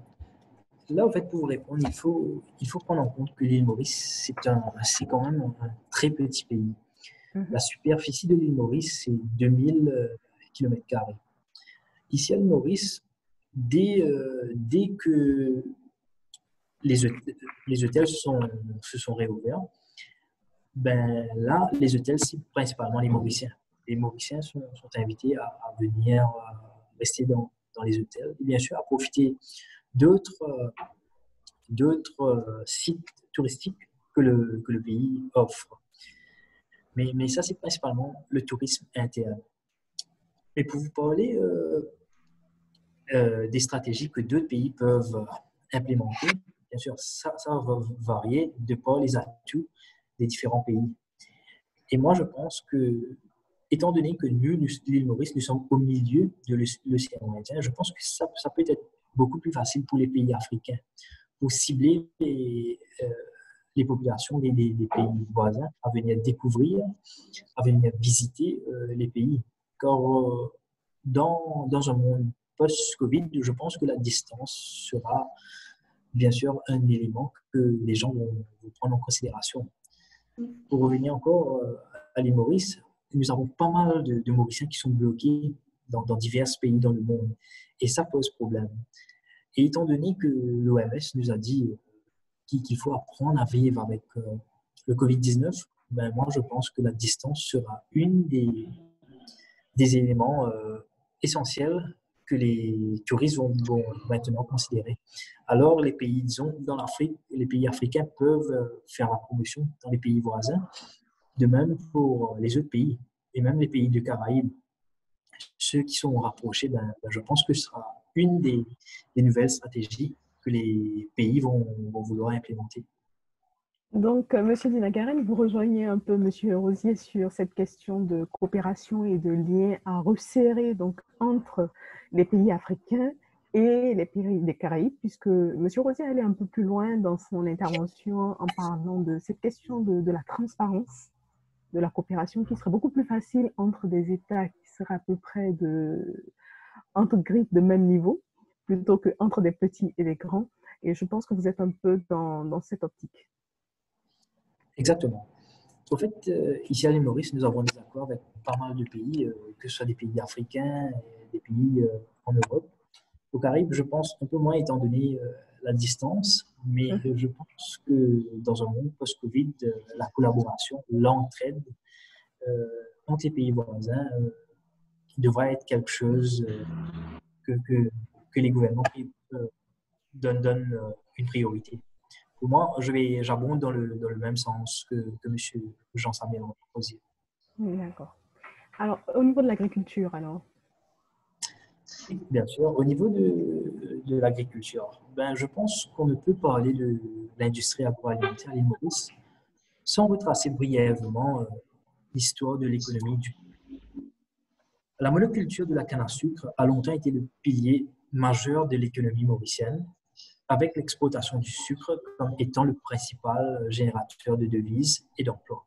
Là, en fait, pour vous répondre, il faut prendre en compte que l'île Maurice, c'est quand même un très petit pays. La superficie de l'île Maurice, c'est 2000 km². Ici, à l'île Maurice, dès que les hôtels se sont réouverts, ben là, les hôtels, c'est principalement les Mauriciens. Les Mauriciens sont invités à venir rester dans les hôtels et bien sûr à profiter d'autres sites touristiques que le pays offre. Mais ça, c'est principalement le tourisme interne. Mais pour vous parler des stratégies que d'autres pays peuvent implémenter, bien sûr, ça va varier de par les atouts des différents pays. Et moi, je pense que, étant donné que nous, l'île Maurice, nous sommes au milieu de l'océan Indien, je pense que ça peut être beaucoup plus facile pour les pays africains pour cibler les populations des pays voisins à venir découvrir, à venir visiter les pays. Car dans un monde post-Covid, je pense que la distance sera bien sûr un élément que les gens vont prendre en considération. Pour revenir encore à l'île Maurice, nous avons pas mal de Mauriciens qui sont bloqués dans divers pays dans le monde. Et ça pose problème. Et étant donné que l'OMS nous a dit qu'il faut apprendre à vivre avec le Covid-19, ben moi, je pense que la distance sera une des éléments essentiels que les touristes vont maintenant considérer. Alors, les pays, disons, dans l'Afrique, les pays africains peuvent faire la promotion dans les pays voisins, de même pour les autres pays, et même les pays de Caraïbes. Ceux qui sont rapprochés, ben, je pense que ce sera une des nouvelles stratégies que les pays vont vouloir implémenter. Donc, Monsieur Dinagaren, vous rejoignez un peu Monsieur Rosier sur cette question de coopération et de lien à resserrer donc, entre les pays africains et les pays des Caraïbes, puisque Monsieur Rosier allait un peu plus loin dans son intervention en parlant de cette question de la transparence, de la coopération qui serait beaucoup plus facile entre des États qui seraient à peu près entre grippes de même niveau, plutôt qu'entre des petits et des grands. Et je pense que vous êtes un peu dans cette optique. Exactement. En fait, ici à l'île Maurice, nous avons des accords avec pas mal de pays, que ce soit des pays africains et des pays en Europe. Au Caraïbes, je pense un peu moins étant donné la distance, mais je pense que dans un monde post-Covid, la collaboration, l'entraide entre les pays voisins devrait être quelque chose que les gouvernements donnent une priorité. Pour moi, j'abonde dans le même sens que M. Jean-Samuel Rosier. D'accord. Alors, au niveau de l'agriculture, alors? Bien sûr. Au niveau de l'agriculture, ben, je pense qu'on ne peut parler de l'industrie agroalimentaire à l'île Maurice sans retracer brièvement l'histoire de l'économie du pays. La monoculture de la canne à sucre a longtemps été le pilier majeur de l'économie mauricienne, avec l'exploitation du sucre comme étant le principal générateur de devises et d'emplois.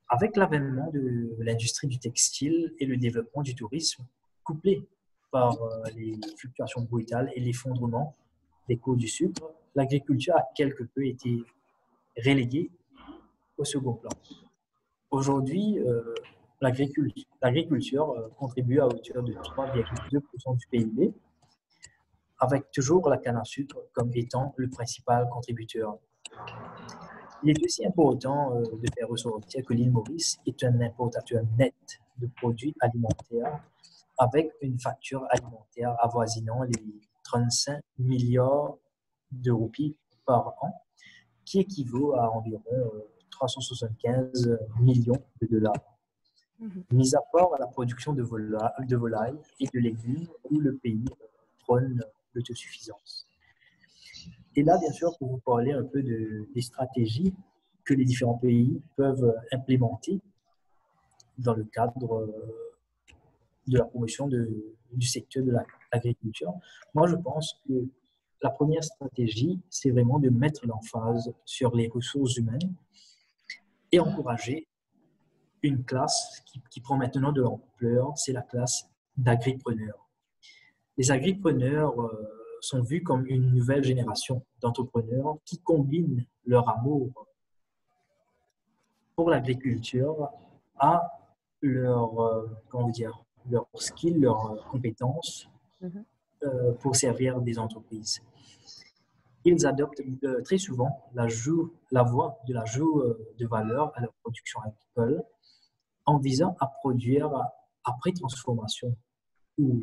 Avec l'avènement de l'industrie du textile et le développement du tourisme, couplé par les fluctuations brutales et l'effondrement des cours du sucre, l'agriculture a quelque peu été reléguée au second plan. Aujourd'hui, l'agriculture contribue à hauteur de 3,2% du PIB, avec toujours la canne à sucre comme étant le principal contributeur. Il est aussi important de faire ressortir que l'île Maurice est un importateur net de produits alimentaires avec une facture alimentaire avoisinant les 35 milliards de roupies par an, qui équivaut à environ 375 millions de dollars. Mis à part la production de volailles et de légumes où le pays prône l'autosuffisance. Et là, bien sûr, pour vous parler un peu des stratégies que les différents pays peuvent implémenter dans le cadre de la promotion du secteur de l'agriculture, moi, je pense que la première stratégie, c'est vraiment de mettre l'emphase sur les ressources humaines et encourager une classe qui prend maintenant de l'ampleur, c'est la classe d'agripreneurs. Les agripreneurs sont vus comme une nouvelle génération d'entrepreneurs qui combinent leur amour pour l'agriculture à leur skill, leurs compétences pour servir des entreprises. Ils adoptent très souvent la voie de l'ajout de valeur à leur production agricole en visant à produire après transformation ou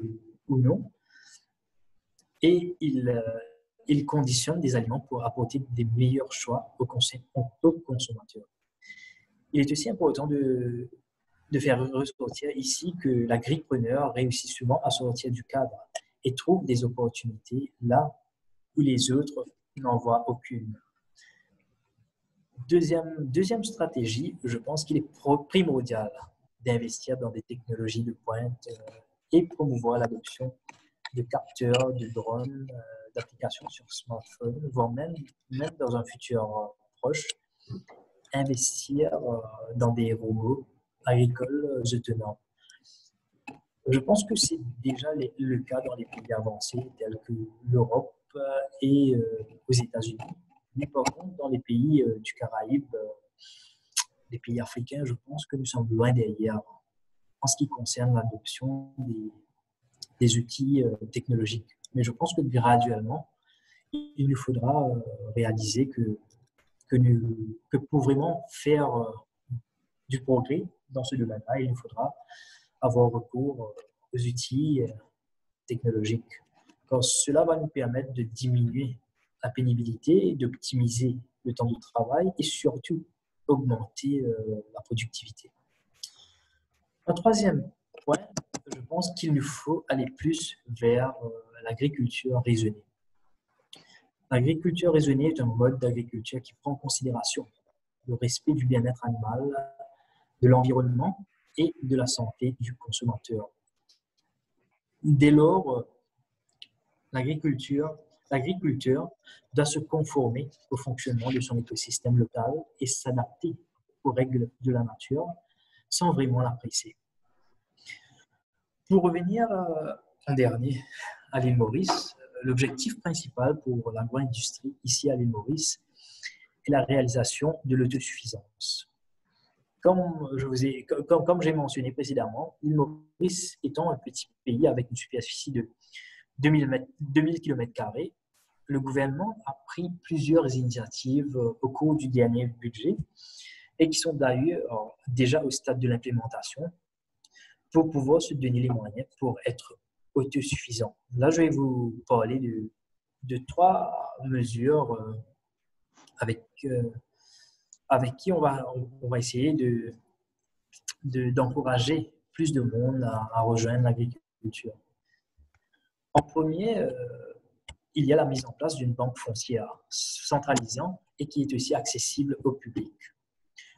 non et il conditionne des aliments pour apporter des meilleurs choix aux consommateurs. Il est aussi important de faire ressortir ici que l'agripreneur réussit souvent à sortir du cadre et trouve des opportunités là où les autres n'en voient aucune. Deuxième stratégie, je pense qu'il est primordial d'investir dans des technologies de pointe et promouvoir l'adoption de capteurs, de drones, d'applications sur smartphone, voire même dans un futur proche, investir dans des robots agricoles autonomes. Je pense que c'est déjà le cas dans les pays avancés tels que l'Europe et aux États-Unis. Mais par contre, dans les pays du Caraïbe, les pays africains, je pense que nous sommes loin derrière en ce qui concerne l'adoption des outils technologiques. Mais je pense que graduellement, il nous faudra réaliser que pour vraiment faire du progrès dans ce domaine-là, il nous faudra avoir recours aux outils technologiques. Car cela va nous permettre de diminuer la pénibilité, d'optimiser le temps de travail et surtout augmenter la productivité. Un troisième point, je pense qu'il nous faut aller plus vers l'agriculture raisonnée. L'agriculture raisonnée est un mode d'agriculture qui prend en considération le respect du bien-être animal, de l'environnement et de la santé du consommateur. Dès lors, l'agriculteur doit se conformer au fonctionnement de son écosystème local et s'adapter aux règles de la nature sans vraiment la presser. Pour revenir en dernier à l'île Maurice, l'objectif principal pour l'agro-industrie ici à l'île Maurice est la réalisation de l'autosuffisance. Comme j'ai mentionné précédemment, l'île Maurice étant un petit pays avec une superficie de 2000 km², le gouvernement a pris plusieurs initiatives au cours du dernier budget et qui sont d'ailleurs déjà au stade de l'implémentation pour pouvoir se donner les moyens pour être autosuffisant. Là, je vais vous parler de 3 mesures avec qui on va essayer d'encourager plus de monde à rejoindre l'agriculture. En premier, il y a la mise en place d'une banque foncière centralisante et qui est aussi accessible au public.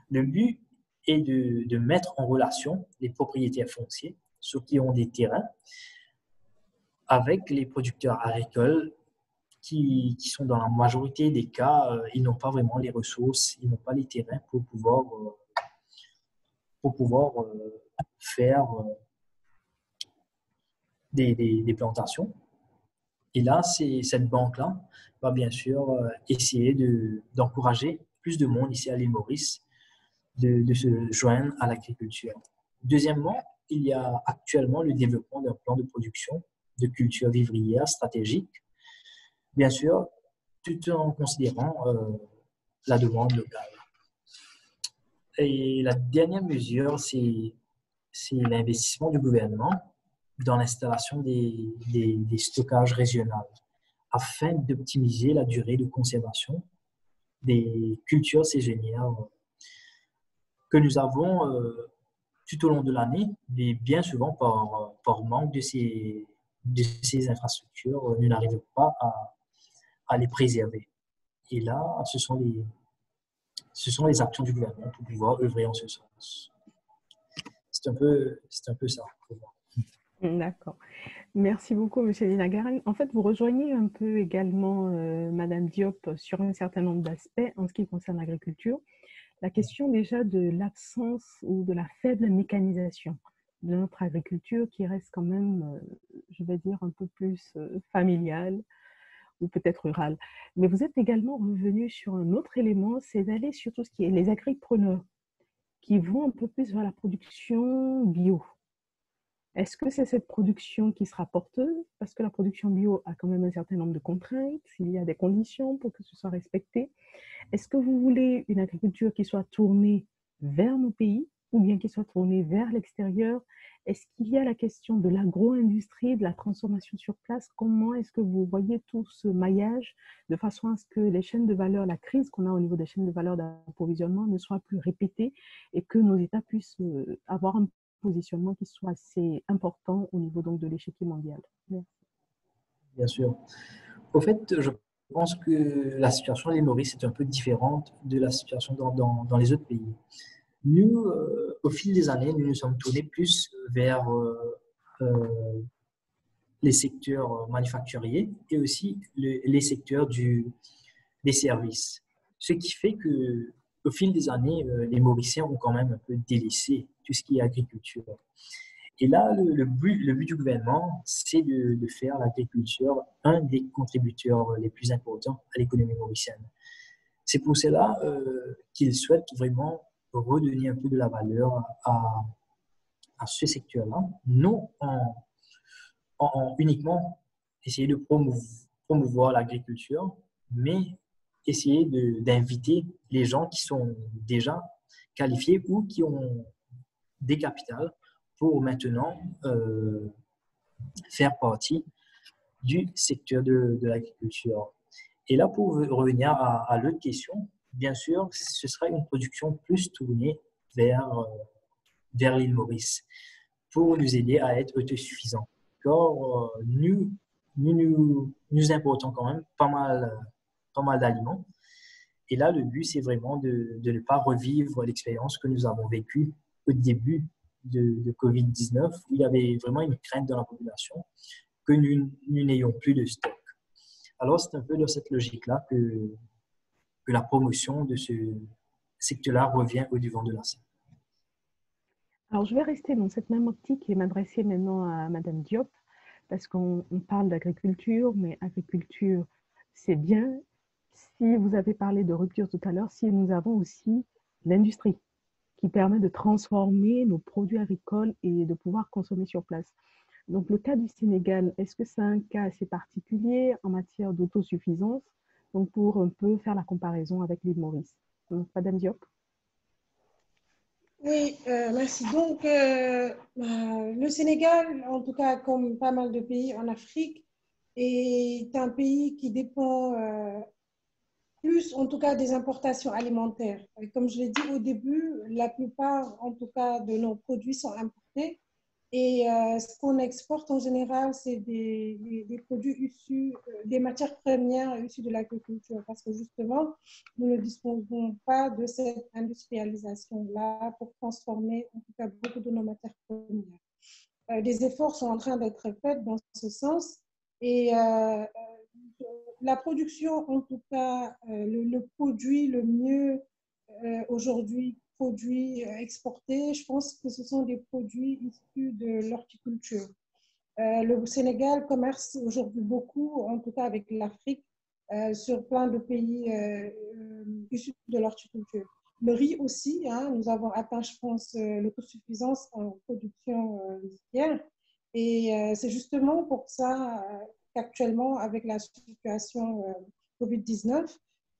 Le but est de mettre en relation les propriétaires fonciers, ceux qui ont des terrains, avec les producteurs agricoles qui sont dans la majorité des cas, ils n'ont pas vraiment les ressources, ils n'ont pas les terrains pour pouvoir faire des plantations. Et là, cette banque-là va bien sûr essayer d'encourager plus de monde ici à l'île Maurice de se joindre à l'agriculture. Deuxièmement, il y a actuellement le développement d'un plan de production de cultures vivrières stratégiques, bien sûr, tout en considérant la demande locale. Et la dernière mesure, c'est l'investissement du gouvernement dans l'installation des stockages régionaux afin d'optimiser la durée de conservation des cultures saisonnières que nous avons tout au long de l'année, mais bien souvent par manque de ces infrastructures, nous n'arrivons pas à les préserver. Et là, ce sont les actions du gouvernement pour pouvoir œuvrer en ce sens. C'est un peu ça pour moi. D'accord. Merci beaucoup, M. Dinagaran. En fait, vous rejoignez un peu également Mme Diop sur un certain nombre d'aspects en ce qui concerne l'agriculture. La question déjà de l'absence ou de la faible mécanisation de notre agriculture qui reste quand même, je vais dire, un peu plus familiale ou peut-être rurale. Mais vous êtes également revenu sur un autre élément, c'est d'aller sur tout ce qui est les agripreneurs qui vont un peu plus vers la production bio. Est-ce que c'est cette production qui sera porteuse? Parce que la production bio a quand même un certain nombre de contraintes, il y a des conditions pour que ce soit respecté. Est-ce que vous voulez une agriculture qui soit tournée vers nos pays ou bien qui soit tournée vers l'extérieur? Est-ce qu'il y a la question de l'agro-industrie, de la transformation sur place? Comment est-ce que vous voyez tout ce maillage de façon à ce que les chaînes de valeur, la crise qu'on a au niveau des chaînes de valeur d'approvisionnement ne soit plus répétée et que nos États puissent avoir un positionnement qui soit assez important au niveau donc de l'échiquier mondial? Merci. Bien sûr. Au fait, je pense que la situation à l'île Maurice est un peu différente de la situation dans les autres pays. Nous, au fil des années, nous nous sommes tournés plus vers euh, les secteurs manufacturiers et aussi les secteurs des services. Ce qui fait que, au fil des années, les Mauriciens ont quand même un peu délaissé tout ce qui est agriculture. Et là, le but du gouvernement, c'est de faire l'agriculture un des contributeurs les plus importants à l'économie mauricienne. C'est pour cela qu'ils souhaitent vraiment redonner un peu de la valeur à ce secteur-là, non en uniquement essayer de promouvoir l'agriculture, mais essayer d'inviter les gens qui sont déjà qualifiés ou qui ont des capitales pour maintenant faire partie du secteur de l'agriculture. Et là, pour revenir à l'autre question, bien sûr, ce sera une production plus tournée vers l'île Maurice pour nous aider à être autosuffisants. Car nous importons quand même pas mal d'aliments. Et là, le but, c'est vraiment de ne pas revivre l'expérience que nous avons vécue au début de COVID-19, où il y avait vraiment une crainte dans la population que nous n'ayons plus de stock. Alors, c'est un peu dans cette logique-là que la promotion de ce secteur-là revient au devant de la scène. Alors, je vais rester dans cette même optique et m'adresser maintenant à Madame Diop, parce qu'on parle d'agriculture, mais agriculture, c'est bien. Si vous avez parlé de rupture tout à l'heure, si nous avons aussi l'industrie qui permet de transformer nos produits agricoles et de pouvoir consommer sur place. Donc, le cas du Sénégal, est-ce que c'est un cas assez particulier en matière d'autosuffisance? Donc, pour un peu faire la comparaison avec l'île Maurice. Donc, Madame Diop. Oui, merci. Donc, le Sénégal, en tout cas comme pas mal de pays en Afrique, est un pays qui dépend plus, en tout cas, des importations alimentaires. Et comme je l'ai dit au début, la plupart, en tout cas, de nos produits sont importés. Et ce qu'on exporte en général, c'est des produits issus, des matières premières issues de l'agriculture, parce que justement, nous ne disposons pas de cette industrialisation-là pour transformer, en tout cas, beaucoup de nos matières premières. Des efforts sont en train d'être faits dans ce sens. Et la production, en tout cas, le produit le mieux aujourd'hui produits exportés, je pense que ce sont des produits issus de l'horticulture. Le Sénégal commerce aujourd'hui beaucoup, en tout cas avec l'Afrique, sur plein de pays issus de l'horticulture. Le riz aussi, hein, nous avons atteint, je pense, l'autosuffisance en production rizière. Et c'est justement pour ça qu'actuellement, avec la situation COVID-19,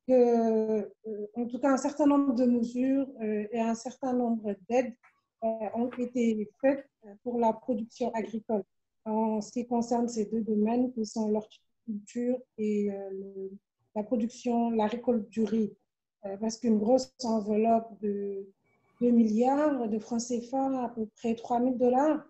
que, en tout cas, un certain nombre de mesures et un certain nombre d'aides ont été faites pour la production agricole. En ce qui concerne ces deux domaines, qui sont l'horticulture et la production, la récolte du riz. Parce qu'une grosse enveloppe de 2 milliards de francs CFA, à peu près 3 000 dollars,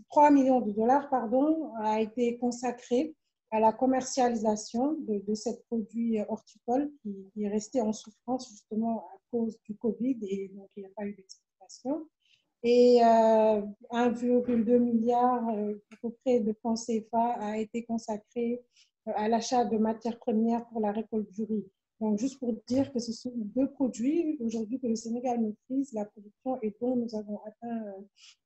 3 millions de dollars, pardon, a été consacrée à la commercialisation de ces produits horticoles qui est resté en souffrance justement à cause du Covid et donc il n'y a pas eu d'exportation. Et 1,2 milliard à peu près de francs CFA a été consacré à l'achat de matières premières pour la récolte du riz. Donc, juste pour dire que ce sont deux produits aujourd'hui que le Sénégal maîtrise la production et dont nous avons atteint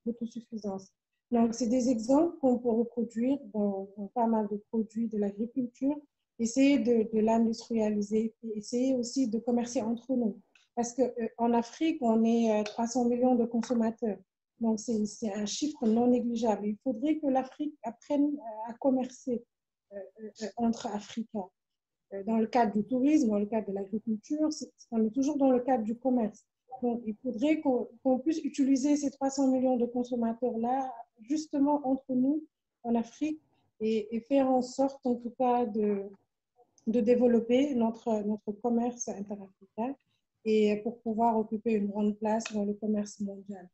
l'autosuffisance. Donc, c'est des exemples qu'on peut reproduire dans pas mal de produits de l'agriculture, essayer de l'industrialiser et essayer aussi de commercer entre nous. Parce qu'en Afrique, on est 300 millions de consommateurs. Donc, c'est un chiffre non négligeable. Il faudrait que l'Afrique apprenne à commercer entre Africains. Dans le cadre du tourisme, dans le cadre de l'agriculture, on est toujours dans le cadre du commerce. Donc, il faudrait qu'on puisse utiliser ces 300 millions de consommateurs-là justement entre nous en Afrique et faire en sorte, en tout cas, de développer notre commerce interafricain et pour pouvoir occuper une grande place dans le commerce mondial.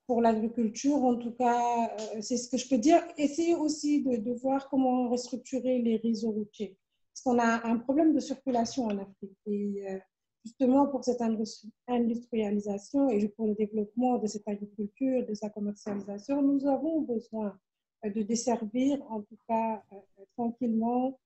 Pour l'agriculture, en tout cas, c'est ce que je peux dire. Essayer aussi de voir comment restructurer les réseaux routiers. Parce qu'on a un problème de circulation en Afrique. Et justement, pour cette industrialisation et pour le développement de cette agriculture, de sa commercialisation, nous avons besoin de desservir, en tout cas, tranquillement,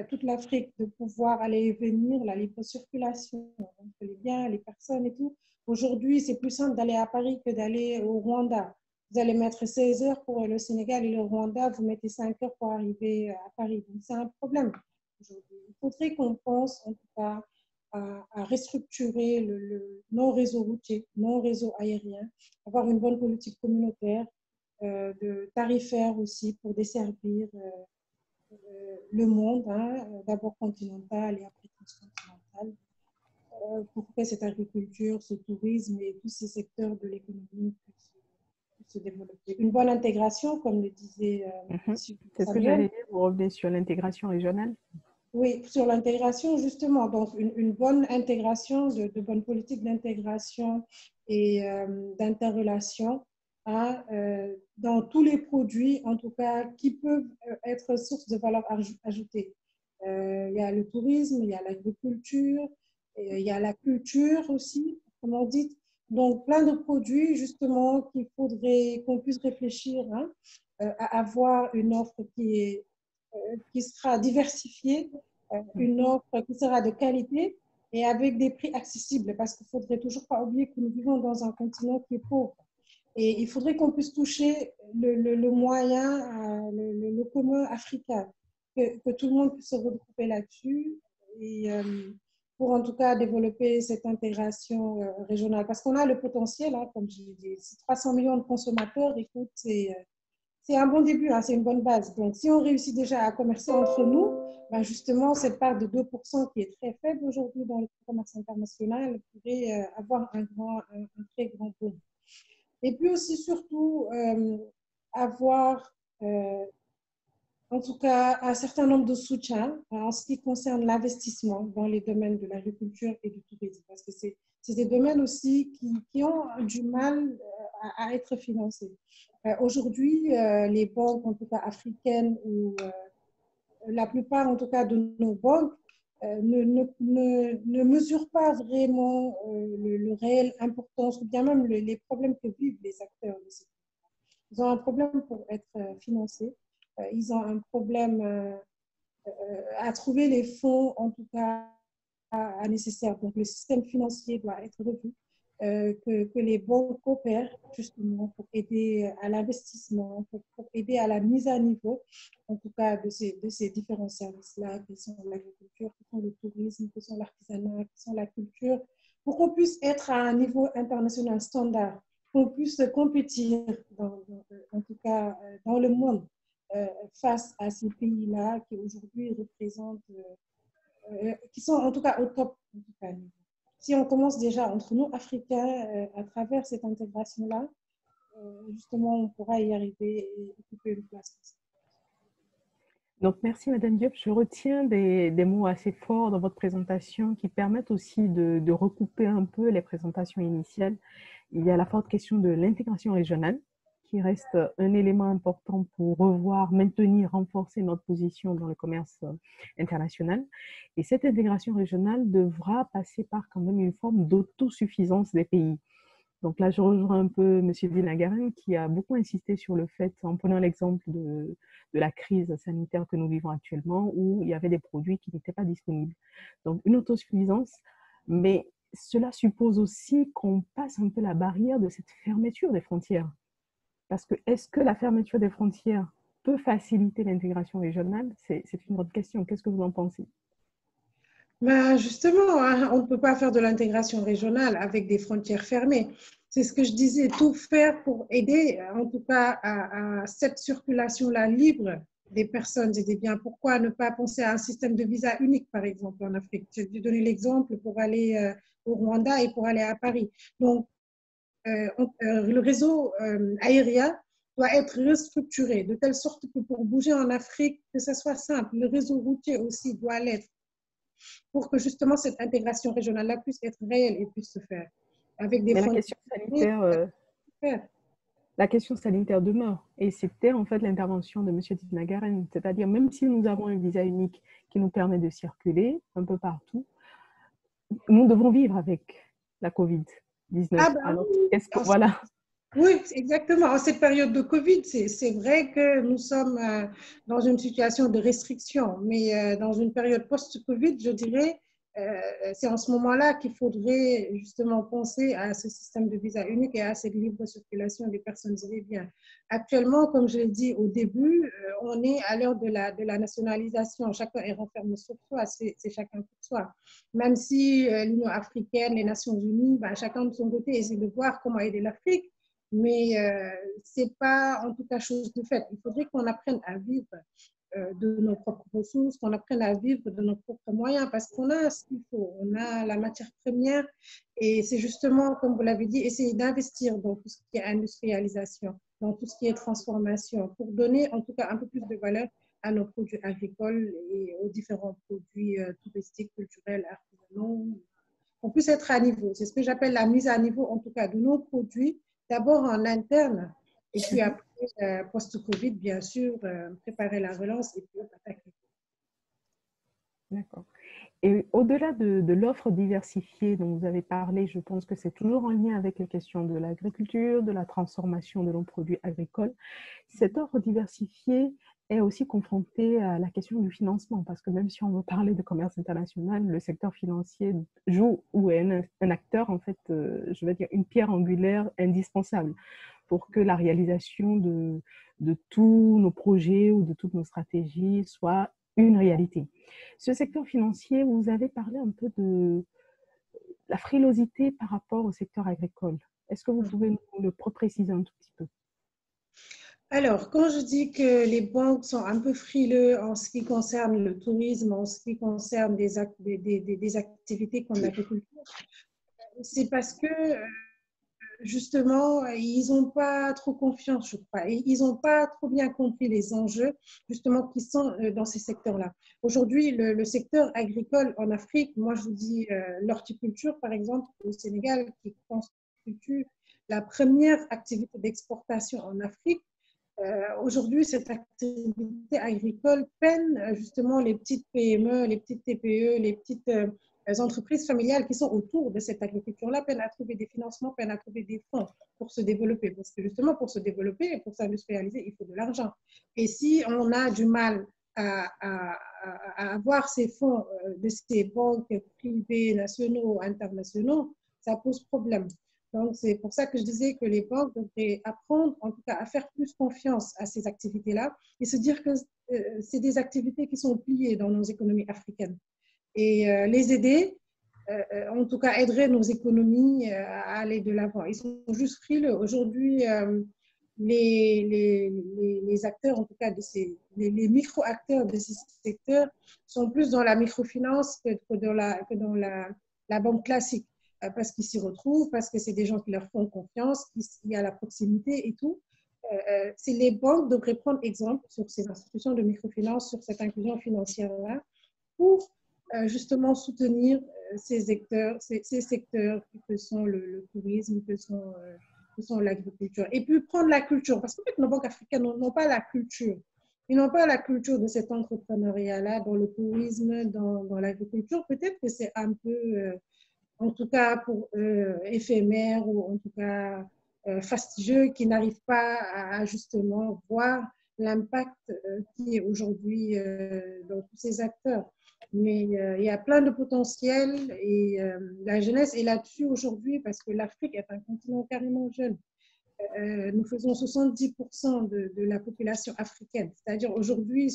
toute l'Afrique, de pouvoir aller et venir, la libre circulation entre les biens, les personnes et tout. Aujourd'hui, c'est plus simple d'aller à Paris que d'aller au Rwanda. Vous allez mettre 16 heures pour le Sénégal et le Rwanda, vous mettez 5 heures pour arriver à Paris. Donc, c'est un problème aujourd'hui. Il faudrait qu'on pense, en tout cas, à restructurer nos réseaux routiers, nos réseaux aériens, avoir une bonne politique communautaire, de tarifaire aussi pour desservir le monde, hein, d'abord continental et après transcontinental, pour que cette agriculture, ce tourisme et tous ces secteurs de l'économie puissent se développer. Une bonne intégration, comme le disait C'est ce que j'allais dire, vous revenez sur l'intégration régionale. Oui, sur l'intégration, justement. Donc, une bonne intégration, de bonnes politiques d'intégration et d'interrelation dans tous les produits, en tout cas, qui peuvent être source de valeur ajoutée. Il y a le tourisme, il y a l'agriculture, il y a la culture aussi, comme on dit. Donc, plein de produits, justement, qu'il faudrait qu'on puisse réfléchir à avoir une offre qui sera diversifiée, une offre qui sera de qualité et avec des prix accessibles, parce qu'il ne faudrait toujours pas oublier que nous vivons dans un continent qui est pauvre. Et il faudrait qu'on puisse toucher le moyen, le commun africain, que tout le monde puisse se regrouper là-dessus et pour en tout cas développer cette intégration régionale. Parce qu'on a le potentiel, hein, comme je l'ai dit, 300 millions de consommateurs, écoute, c'est un bon début, hein, c'est une bonne base. Donc, si on réussit déjà à commercer entre nous, ben justement, cette part de 2% qui est très faible aujourd'hui dans le commerce international pourrait avoir un très grand boom. Et puis aussi, surtout, avoir en tout cas un certain nombre de soutiens en ce qui concerne l'investissement dans les domaines de l'agriculture et du tourisme. Parce que c'est des domaines aussi qui ont du mal à être financés. Aujourd'hui, les banques, en tout cas africaines, ou la plupart, en tout cas, de nos banques, ne mesurent pas vraiment le réel importance ou bien même les problèmes que vivent les acteurs de ces pays. Ils ont un problème pour être financés. Ils ont un problème à trouver les fonds, en tout cas, nécessaires. Donc, le système financier doit être revu. Que les banques coopèrent justement pour aider à l'investissement, pour aider à la mise à niveau, en tout cas, de ces différents services-là, qui sont l'agriculture, qui sont le tourisme, qui sont l'artisanat, qui sont la culture, pour qu'on puisse être à un niveau international standard, qu'on puisse compétir, en tout cas, dans le monde, face à ces pays-là qui aujourd'hui représentent, qui sont en tout cas au top, en tout cas, niveau. Si on commence déjà entre nous, Africains, à travers cette intégration-là, justement, on pourra y arriver et occuper une place. Donc, merci Madame Diop. Je retiens des mots assez forts dans votre présentation qui permettent aussi de recouper un peu les présentations initiales. Il y a la forte question de l'intégration régionale qui reste un élément important pour revoir, maintenir, renforcer notre position dans le commerce international. Et cette intégration régionale devra passer par quand même une forme d'autosuffisance des pays. Donc là, je rejoins un peu M. Dinagaran qui a beaucoup insisté sur le fait, en prenant l'exemple de la crise sanitaire que nous vivons actuellement, où il y avait des produits qui n'étaient pas disponibles. Donc une autosuffisance, mais cela suppose aussi qu'on passe un peu la barrière de cette fermeture des frontières. Parce que est-ce que la fermeture des frontières peut faciliter l'intégration régionale? C'est une autre question. Qu'est-ce que vous en pensez? Ben justement, hein, on ne peut pas faire de l'intégration régionale avec des frontières fermées. C'est ce que je disais, tout faire pour aider, en tout cas, à cette circulation-là libre des personnes et des biens. Pourquoi ne pas penser à un système de visa unique, par exemple, en Afrique? J'ai donné l'exemple pour aller au Rwanda et pour aller à Paris. Donc, le réseau aérien doit être restructuré de telle sorte que pour bouger en Afrique, que ce soit simple. Le réseau routier aussi doit l'être pour que justement cette intégration régionale-là puisse être réelle et puisse se faire. Avec des Mais fonds. La question sanitaire demeure. Et c'était en fait l'intervention de M. Dinagaren. C'est-à-dire, même si nous avons un visa unique qui nous permet de circuler un peu partout, nous devons vivre avec la COVID-19. Ah ben alors, oui. Voilà. Oui, exactement. En cette période de Covid, c'est vrai que nous sommes dans une situation de restriction, mais dans une période post-Covid, je dirais, c'est en ce moment-là qu'il faudrait justement penser à ce système de visa unique et à cette libre circulation des personnes et des biens. Actuellement, comme je l'ai dit au début, on est à l'heure de la nationalisation. Chacun est renfermé sur soi, c'est chacun pour soi. Même si l'Union africaine, les Nations unies, ben, chacun de son côté essaie de voir comment aider l'Afrique. Mais ce n'est pas en tout cas chose de fait. Il faudrait qu'on apprenne à vivre de nos propres ressources, qu'on apprenne à vivre de nos propres moyens parce qu'on a ce qu'il faut. On a la matière première et c'est justement, comme vous l'avez dit, essayer d'investir dans tout ce qui est industrialisation, dans tout ce qui est transformation pour donner en tout cas un peu plus de valeur à nos produits agricoles et aux différents produits touristiques, culturels, artisanaux. On puisse être à niveau. C'est ce que j'appelle la mise à niveau en tout cas de nos produits. D'abord en interne, et puis après, post-Covid, bien sûr, préparer la relance et puis attaquer. D'accord. Et au-delà de l'offre diversifiée dont vous avez parlé, je pense que c'est toujours en lien avec les questions de l'agriculture, de la transformation de nos produits agricoles. Cette offre diversifiée est aussi confrontée à la question du financement, parce que même si on veut parler de commerce international, le secteur financier joue ou est un acteur, en fait, je veux dire, une pierre angulaire indispensable pour que la réalisation de tous nos projets ou de toutes nos stratégies soit une réalité. Ce secteur financier, vous avez parlé un peu de la frilosité par rapport au secteur agricole. Est-ce que vous pouvez nous le préciser un tout petit peu? Alors, quand je dis que les banques sont un peu frileux en ce qui concerne le tourisme, en ce qui concerne des activités comme l'agriculture, c'est parce que justement, ils n'ont pas trop confiance, je crois. Ils n'ont pas trop bien compris les enjeux, justement, qui sont dans ces secteurs-là. Aujourd'hui, le secteur agricole en Afrique, moi, je vous dis l'horticulture, par exemple, au Sénégal, qui constitue la première activité d'exportation en Afrique. Aujourd'hui, cette activité agricole peine justement les petites PME, les petites TPE, les petites entreprises familiales qui sont autour de cette agriculture-là, peinent à trouver des financements, peinent à trouver des fonds pour se développer. Parce que justement, pour se développer et pour s'industrialiser, il faut de l'argent. Et si on a du mal à avoir ces fonds de ces banques privées, nationaux, internationaux, ça pose problème. Donc, c'est pour ça que je disais que les banques devraient apprendre, en tout cas, à faire plus confiance à ces activités-là et se dire que c'est des activités qui sont pliées dans nos économies africaines. Et les aider, en tout cas, aiderait nos économies à aller de l'avant. Ils sont juste frileux. Aujourd'hui, les acteurs, en tout cas, les micro-acteurs de ces secteurs sont plus dans la microfinance que dans la banque classique. Parce qu'ils s'y retrouvent, parce que c'est des gens qui leur font confiance, il y a la proximité et tout. C'est les banques devraient prendre exemple sur ces institutions de microfinance, sur cette inclusion financière-là, pour justement soutenir ces secteurs que sont le tourisme, que sont l'agriculture. Et puis prendre la culture, parce qu'en fait, nos banques africaines n'ont pas la culture. Ils n'ont pas la culture de cet entrepreneuriat-là, dans le tourisme, dans l'agriculture. Peut-être que c'est un peu... en tout cas pour éphémère ou en tout cas fastidieux, qui n'arrivent pas à justement voir l'impact qui est aujourd'hui dans tous ces acteurs. Mais il y a plein de potentiel et la jeunesse est là-dessus aujourd'hui parce que l'Afrique est un continent carrément jeune. Nous faisons 70% de la population africaine, c'est-à-dire aujourd'hui,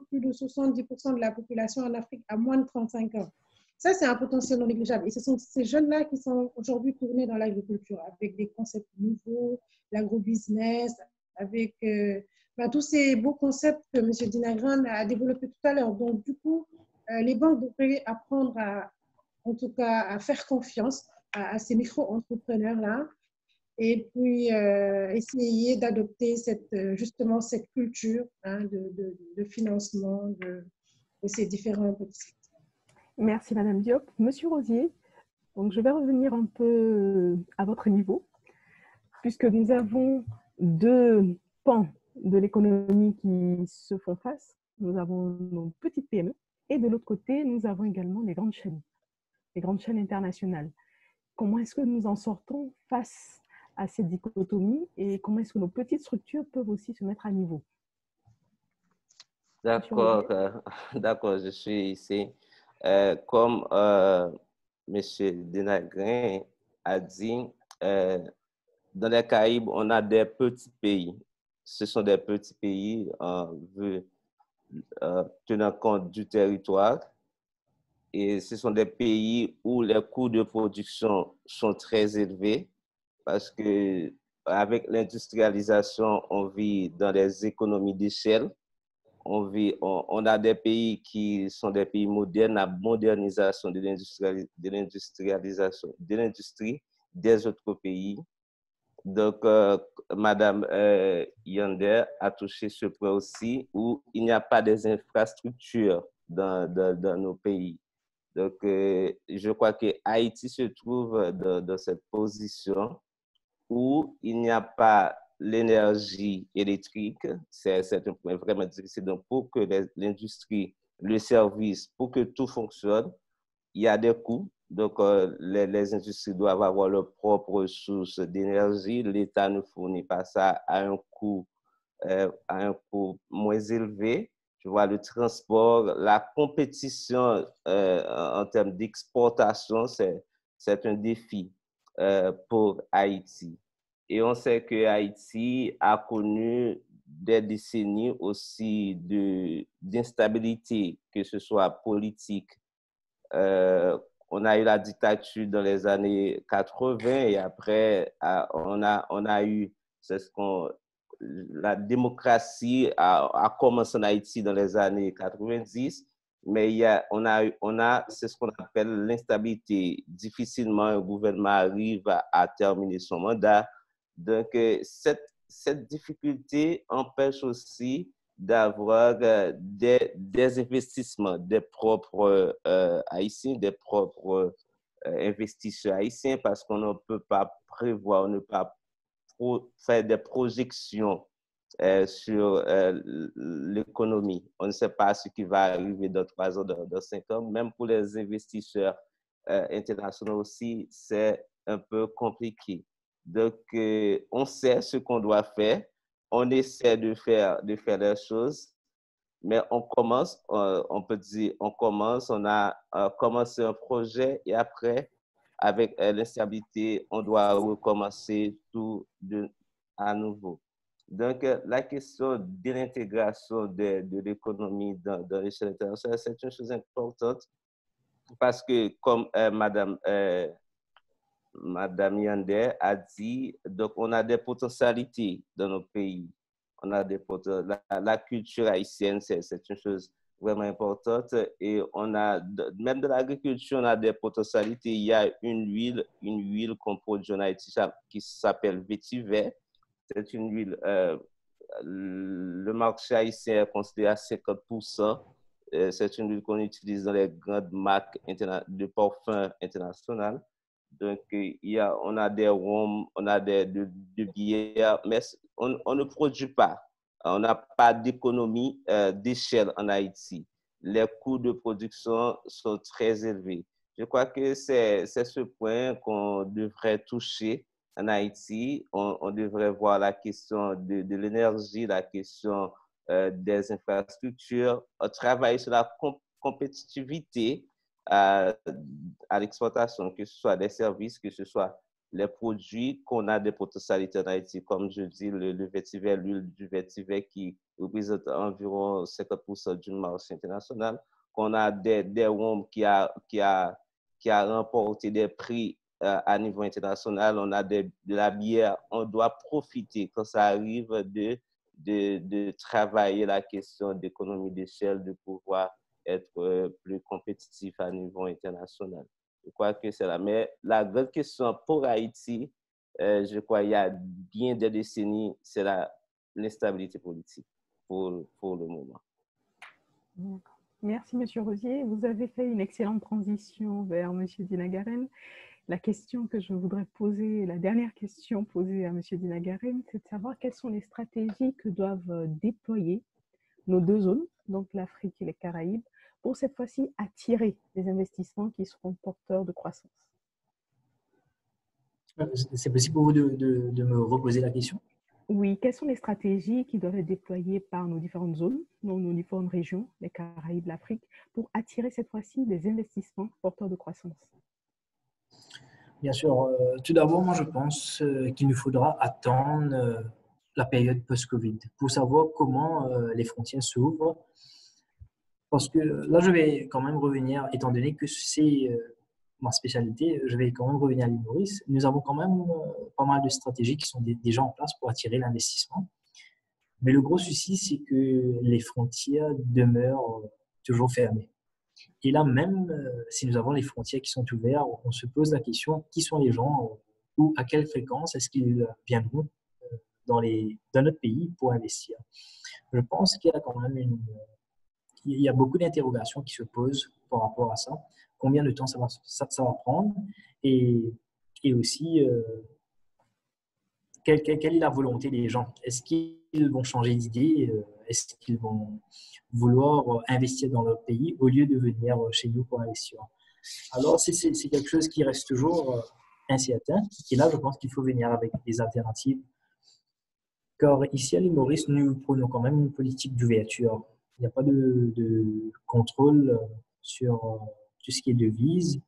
plus de 70% de la population en Afrique a moins de 35 ans. Ça, c'est un potentiel non négligeable. Et ce sont ces jeunes-là qui sont aujourd'hui tournés dans l'agriculture avec des concepts nouveaux, l'agrobusiness, avec tous ces beaux concepts que M. Dinagran a développés tout à l'heure. Donc, du coup, les banques devraient apprendre en tout cas, à faire confiance à ces micro-entrepreneurs-là et puis essayer d'adopter justement cette culture de financement de ces différents petits secteurs. Merci, Madame Diop. Monsieur Rosier, donc je vais revenir un peu à votre niveau, puisque nous avons deux pans de l'économie qui se font face. Nous avons nos petites PME et de l'autre côté, nous avons également les grandes chaînes internationales. Comment est-ce que nous en sortons face à cette dichotomie et comment est-ce que nos petites structures peuvent aussi se mettre à niveau? D'accord, d'accord, je suis ici. Comme M. Dinagran a dit, dans les Caraïbes, on a des petits pays. Ce sont des petits pays tenant compte du territoire. Et ce sont des pays où les coûts de production sont très élevés parce que avec l'industrialisation, on vit dans des économies d'échelle. On a des pays qui sont des pays modernes, la modernisation de l'industrialisation, de l'industrie des autres pays. Donc, Madame Yander a touché ce point aussi, où il n'y a pas des infrastructures dans nos pays. Donc, je crois que Haïti se trouve dans cette position où il n'y a pas l'énergie électrique. C'est un point vraiment difficile. Donc, pour que l'industrie, le service, pour que tout fonctionne, il y a des coûts. Donc, les industries doivent avoir leurs propres sources d'énergie. L'État ne fournit pas ça à un coût moins élevé. Tu vois, le transport, la compétition en termes d'exportation, c'est un défi pour Haïti. Et on sait que Haïti a connu des décennies aussi d'instabilité, que ce soit politique. On a eu la dictature dans les années 80 et après, on a eu la démocratie a commencé en Haïti dans les années 90, mais on a c'est ce qu'on appelle l'instabilité. Difficilement, un gouvernement arrive à terminer son mandat. Donc, cette difficulté empêche aussi d'avoir des investissements des propres haïtiens, des propres investisseurs haïtiens, parce qu'on ne peut pas prévoir, on ne peut pas faire des projections sur l'économie. On ne sait pas ce qui va arriver dans 3 ans, dans 5 ans. Même pour les investisseurs internationaux aussi, c'est un peu compliqué. Donc, on sait ce qu'on doit faire. On essaie de faire les choses, mais on commence, on peut dire, on a commencé un projet et après, avec l'instabilité, on doit recommencer tout à nouveau. Donc, la question de l'intégration de l'économie dans l'échelle internationale, c'est une chose importante parce que, comme Madame Yander a dit, donc on a des potentialités dans nos pays. On a la culture haïtienne, c'est une chose vraiment importante. Et on a, même dans l'agriculture, on a des potentialités. Il y a une huile qu'on produit en Haïti qui s'appelle vétiver. C'est une huile, le marché haïtien est considéré à 50%. C'est une huile qu'on utilise dans les grandes marques de parfums internationales. Donc, on a des rhums, on a de bières, mais on ne produit pas. On n'a pas d'économie d'échelle en Haïti. Les coûts de production sont très élevés. Je crois que c'est ce point qu'on devrait toucher en Haïti. On devrait voir la question de l'énergie, la question des infrastructures, travailler sur la compétitivité à l'exportation, que ce soit des services, que ce soit les produits qu'on a des potentialités en Haïti, comme je dis, le vétiver, l'huile du vétiver qui représente environ 50% du marché international, qu'on a des rhums qui a remporté des prix à niveau international, on a de la bière, on doit profiter quand ça arrive de travailler la question d'économie d'échelle, de pouvoir être plus compétitif à niveau international. Je crois que c'est là. Mais la grande question pour Haïti, je crois il y a bien des décennies, c'est l'instabilité politique pour le moment. Merci, M. Rosier. Vous avez fait une excellente transition vers M. Dinagaren. La question que je voudrais poser, la dernière question posée à M. Dinagaren, c'est de savoir quelles sont les stratégies que doivent déployer nos deux zones, donc l'Afrique et les Caraïbes, pour cette fois-ci attirer des investissements qui seront porteurs de croissance. C'est possible pour vous de me reposer la question? Oui, quelles sont les stratégies qui doivent être déployées par nos différentes zones, nos différentes régions, les Caraïbes, l'Afrique, pour attirer cette fois-ci des investissements porteurs de croissance? Bien sûr. Tout d'abord, moi, je pense qu'il nous faudra attendre la période post-Covid pour savoir comment les frontières s'ouvrent. Parce que là, je vais quand même revenir, étant donné que c'est ma spécialité, je vais quand même revenir à l'île Maurice. Nous avons quand même pas mal de stratégies qui sont déjà en place pour attirer l'investissement. Mais le gros souci, c'est que les frontières demeurent toujours fermées. Et là, même si nous avons les frontières qui sont ouvertes, on se pose la question, qui sont les gens ou à quelle fréquence est-ce qu'ils viendront dans notre pays pour investir? Je pense qu'il y a quand même il y a beaucoup d'interrogations qui se posent par rapport à ça. Combien de temps ça va prendre? Et aussi, quelle est la volonté des gens? Est-ce qu'ils vont changer d'idée? Est-ce qu'ils vont vouloir investir dans leur pays au lieu de venir chez nous pour investir? Alors, c'est quelque chose qui reste toujours incertain. Et là, je pense qu'il faut venir avec des alternatives. Car ici, à l'île Maurice, nous prenons quand même une politique d'ouverture. Il n'y a pas de contrôle sur tout ce qui est devises.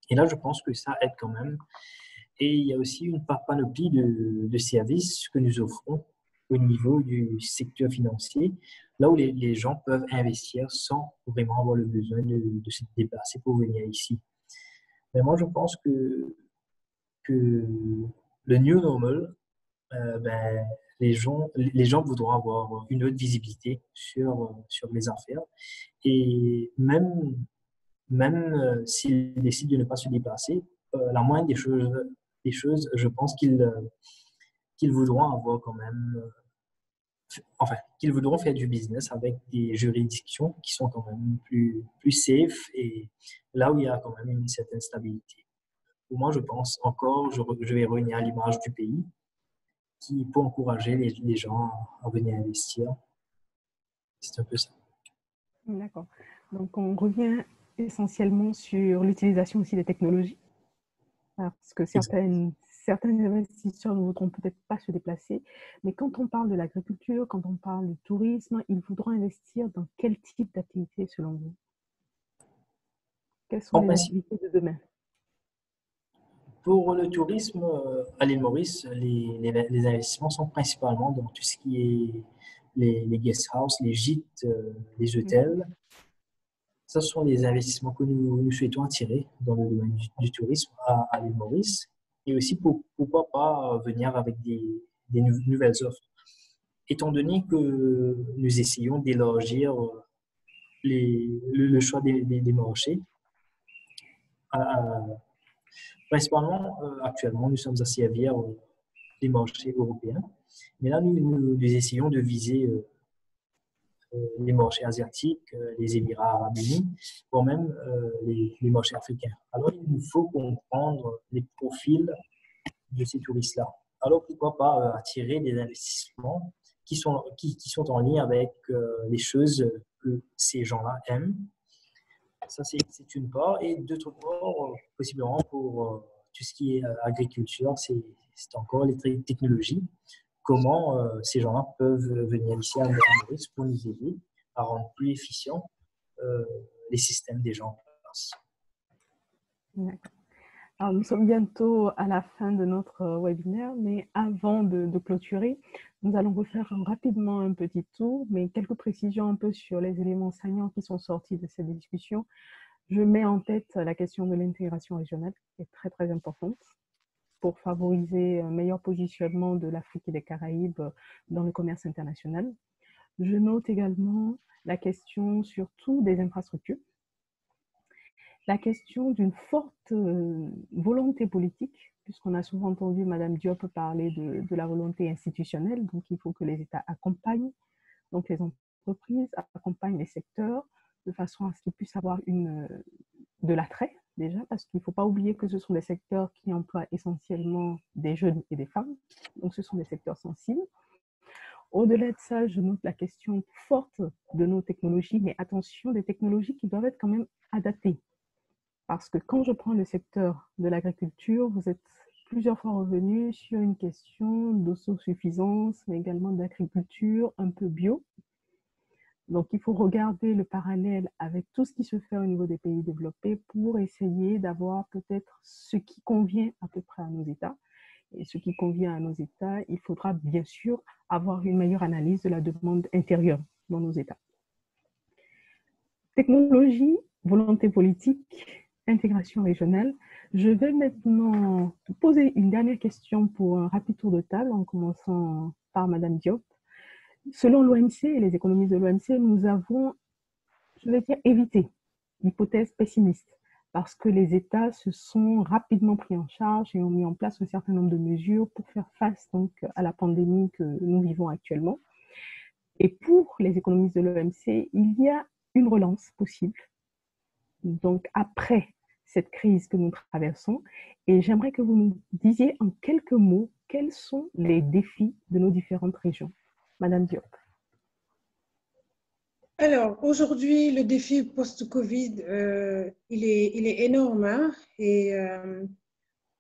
Et là, je pense que ça aide quand même. Et il y a aussi une panoplie de services que nous offrons au niveau du secteur financier, là où les gens peuvent investir sans vraiment avoir le besoin de se déplacer pour venir ici. Mais moi, je pense que le new normal, les gens voudront avoir une autre visibilité sur les affaires. Et même s'ils décident de ne pas se déplacer, la moindre des choses, je pense qu'ils voudront avoir quand même, qu'ils voudront faire du business avec des juridictions qui sont quand même plus safe et là où il y a quand même une certaine stabilité. Pour moi, je pense encore, je vais revenir à l'image du pays qui peut encourager les gens à venir investir. C'est un peu ça. D'accord. Donc, on revient essentiellement sur l'utilisation aussi des technologies, parce que certains investisseurs ne voudront peut-être pas se déplacer, mais quand on parle de l'agriculture, quand on parle du tourisme, ils voudront investir dans quel type d'activité selon vous? Quelles sont les activités de demain? Pour le tourisme à l'île Maurice, les investissements sont principalement dans tout ce qui est les guest houses, les gîtes, les hôtels. Ce sont les investissements que nous souhaitons attirer dans le domaine du tourisme à l'île Maurice. Et aussi, pourquoi pas venir avec des nouvelles offres. Étant donné que nous essayons d'élargir le choix des marchés, principalement, actuellement, nous sommes à servir les marchés européens. Mais là, nous essayons de viser les marchés asiatiques, les Émirats arabes unis, voire même les marchés africains. Alors, il nous faut comprendre les profils de ces touristes-là. Alors, pourquoi pas attirer des investissements qui sont en lien avec les choses que ces gens-là aiment. Ça, c'est une part. Et d'autre part, possiblement pour tout ce qui est agriculture, c'est encore les technologies. Comment ces gens-là peuvent venir ici à Maurice pour nous aider à rendre plus efficients les systèmes des gens en place. D'accord. Alors, nous sommes bientôt à la fin de notre webinaire, mais avant de clôturer, nous allons refaire rapidement un petit tour, mais quelques précisions un peu sur les éléments saillants qui sont sortis de cette discussion. Je mets en tête la question de l'intégration régionale, qui est très, très importante. pour favoriser un meilleur positionnement de l'Afrique et des Caraïbes dans le commerce international. Je note également la question surtout des infrastructures, la question d'une forte volonté politique, puisqu'on a souvent entendu Mme Diop parler de la volonté institutionnelle, donc il faut que les États accompagnent, donc les entreprises accompagnent les secteurs de façon à ce qu'ils puissent avoir de l'attrait déjà, parce qu'il ne faut pas oublier que ce sont des secteurs qui emploient essentiellement des jeunes et des femmes, donc ce sont des secteurs sensibles. Au-delà de ça, je note la question forte de nos technologies, mais attention, des technologies qui doivent être quand même adaptées. Parce que quand je prends le secteur de l'agriculture, vous êtes plusieurs fois revenu sur une question d'autosuffisance, mais également d'agriculture un peu bio. Donc, il faut regarder le parallèle avec tout ce qui se fait au niveau des pays développés pour essayer d'avoir peut-être ce qui convient à peu près à nos États. Et ce qui convient à nos États, il faudra bien sûr avoir une meilleure analyse de la demande intérieure dans nos États. Technologie, volonté politique, intégration régionale. Je vais maintenant poser une dernière question pour un rapide tour de table, en commençant par Mme Diop. Selon l'OMC et les économistes de l'OMC, nous avons, je vais dire, évité l'hypothèse pessimiste parce que les États se sont rapidement pris en charge et ont mis en place un certain nombre de mesures pour faire face donc à la pandémie que nous vivons actuellement. Et pour les économistes de l'OMC, il y a une relance possible, donc après cette crise que nous traversons. Et j'aimerais que vous nous disiez en quelques mots quels sont les défis de nos différentes régions. Madame Diop. Alors, aujourd'hui, le défi post-Covid, il est énorme hein, et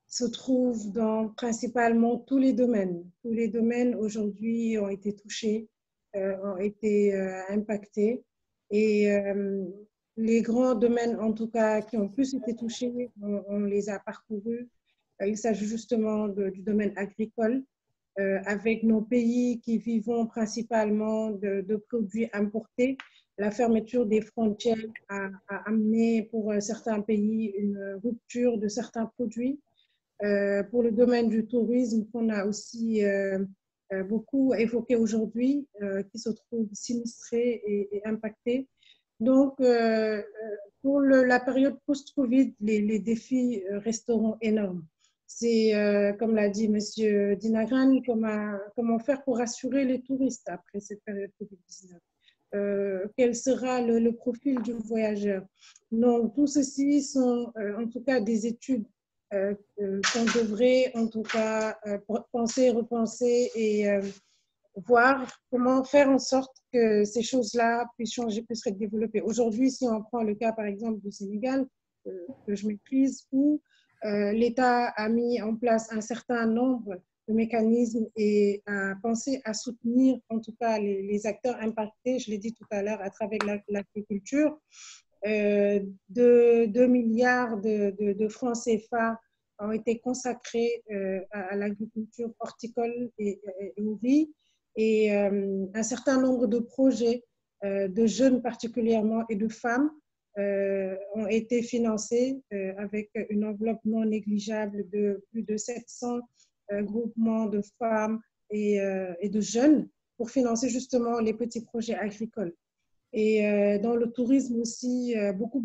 se trouve dans principalement tous les domaines. Tous les domaines aujourd'hui ont été touchés, ont été impactés. Et les grands domaines, en tout cas, qui ont plus été touchés, on les a parcourus. Il s'agit justement du domaine agricole, avec nos pays qui vivent principalement de produits importés. La fermeture des frontières a amené pour certains pays une rupture de certains produits. Pour le domaine du tourisme, qu'on a aussi beaucoup évoqué aujourd'hui, qui se trouve sinistré et impacté. Donc, pour la période post-Covid, les défis resteront énormes. C'est, comme l'a dit M. Dinagran, comment faire pour rassurer les touristes après cette période Covid-19. Quel sera le profil du voyageur. Donc, tout ceci sont en tout cas des études qu'on devrait en tout cas penser, repenser et voir comment faire en sorte que ces choses-là puissent changer, puissent être développées. Aujourd'hui, si on prend le cas par exemple du Sénégal, que je maîtrise, où l'État a mis en place un certain nombre de mécanismes et a pensé à soutenir en tout cas les acteurs impactés, je l'ai dit tout à l'heure, à travers l'agriculture. 2 milliards de francs CFA ont été consacrés à l'agriculture horticole et aux riz, et un certain nombre de projets de jeunes particulièrement et de femmes ont été financés avec une enveloppe non négligeable de plus de 700 groupements de femmes et de jeunes pour financer justement les petits projets agricoles. Et dans le tourisme aussi, beaucoup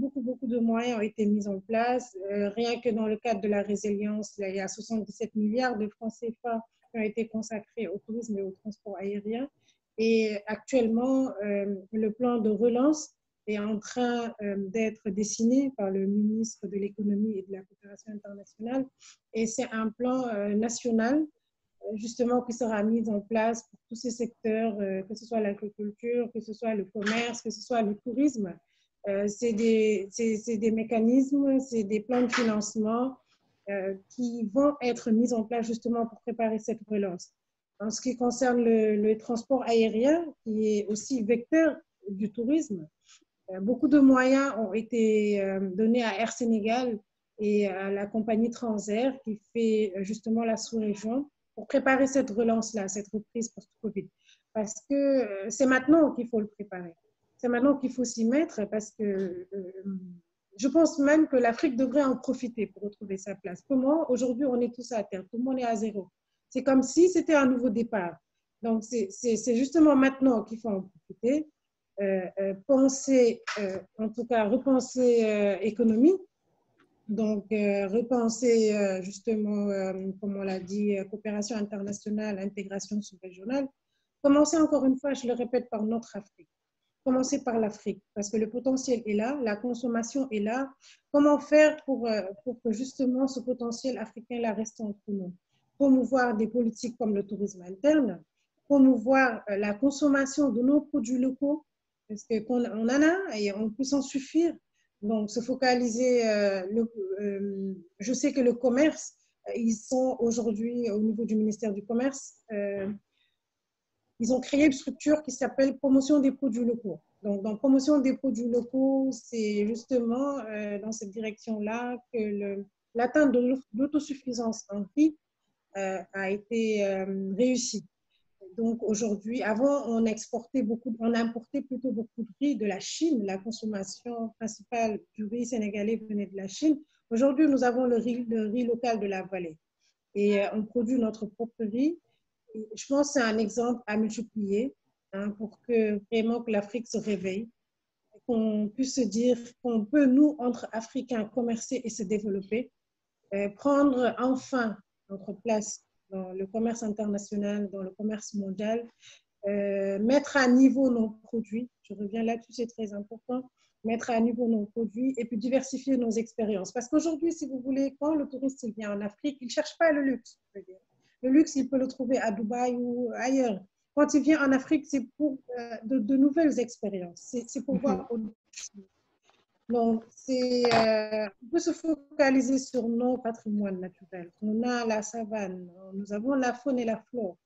de moyens ont été mis en place. Rien que dans le cadre de la résilience, il y a 77 milliards de francs CFA qui ont été consacrés au tourisme et au transport aérien. Et actuellement, le plan de relance est en train d'être dessiné par le ministre de l'économie et de la coopération internationale. Et c'est un plan national justement qui sera mise en place pour tous ces secteurs, que ce soit l'agriculture, que ce soit le commerce, que ce soit le tourisme. C'est des mécanismes, c'est des plans de financement qui vont être mis en place justement pour préparer cette relance. En ce qui concerne le transport aérien, qui est aussi vecteur du tourisme, beaucoup de moyens ont été donnés à Air Sénégal et à la compagnie Transair qui fait justement la sous-région pour préparer cette relance-là, cette reprise post-Covid. Parce que c'est maintenant qu'il faut le préparer. C'est maintenant qu'il faut s'y mettre parce que je pense même que l'Afrique devrait en profiter pour retrouver sa place. Comment? Aujourd'hui, on est tous à terre, tout le monde est à zéro. C'est comme si c'était un nouveau départ. Donc, c'est justement maintenant qu'il faut en profiter, penser, en tout cas, repenser économie. Donc, repenser justement, comme on l'a dit, coopération internationale, intégration sous-régionale. Commencer encore une fois, je le répète, par notre Afrique. Commencer par l'Afrique, parce que le potentiel est là, la consommation est là. Comment faire pour que justement ce potentiel africain-là reste entre nous? Promouvoir des politiques comme le tourisme interne, promouvoir la consommation de nos produits locaux, parce qu'on en a et on peut s'en suffire. Donc, se focaliser, je sais que le commerce, ils sont aujourd'hui au niveau du ministère du Commerce, ils ont créé une structure qui s'appelle Promotion des produits locaux. Donc, dans Promotion des produits locaux, c'est justement dans cette direction-là que l'atteinte de l'autosuffisance en riz a été réussie. Donc, aujourd'hui, avant, on importait plutôt beaucoup de riz de la Chine. La consommation principale du riz sénégalais venait de la Chine. Aujourd'hui, nous avons le riz local de la vallée. Et on produit notre propre riz. Je pense que c'est un exemple à multiplier pour que vraiment que l'Afrique se réveille, qu'on puisse se dire qu'on peut, nous, entre Africains, commercer et se développer, prendre enfin notre place dans le commerce international, dans le commerce mondial, mettre à niveau nos produits, je reviens là-dessus, c'est très important, mettre à niveau nos produits et puis diversifier nos expériences. Parce qu'aujourd'hui, si vous voulez, quand le touriste il vient en Afrique, il ne cherche pas le luxe, je veux dire. Le luxe, il peut le trouver à Dubaï ou ailleurs. Quand il vient en Afrique, c'est pour de nouvelles expériences. C'est pour voir autre chose. Donc, on peut se focaliser sur nos patrimoines naturels. On a la savane, nous avons la faune et la flore.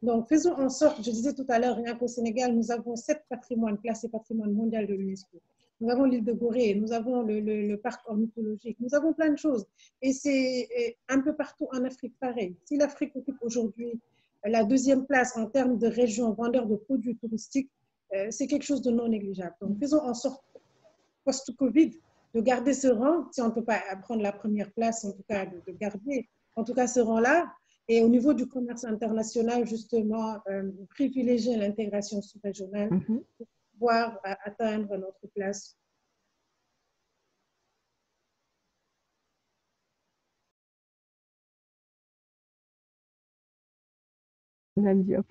Donc, faisons en sorte, je disais tout à l'heure, rien qu'au Sénégal, nous avons 7 patrimoines classés patrimoine mondial de l'UNESCO. Nous avons l'île de Gorée, nous avons le parc ornithologique, nous avons plein de choses. Et c'est un peu partout en Afrique pareil. Si l'Afrique occupe aujourd'hui la 2e place en termes de région vendeur de produits touristiques, c'est quelque chose de non négligeable. Donc, faisons en sorte, post-Covid, de garder ce rang, si on ne peut pas prendre la première place, en tout cas de garder en tout cas ce rang-là. Et au niveau du commerce international, justement, privilégier l'intégration sous-régionale pour pouvoir atteindre notre place. Madame Diop.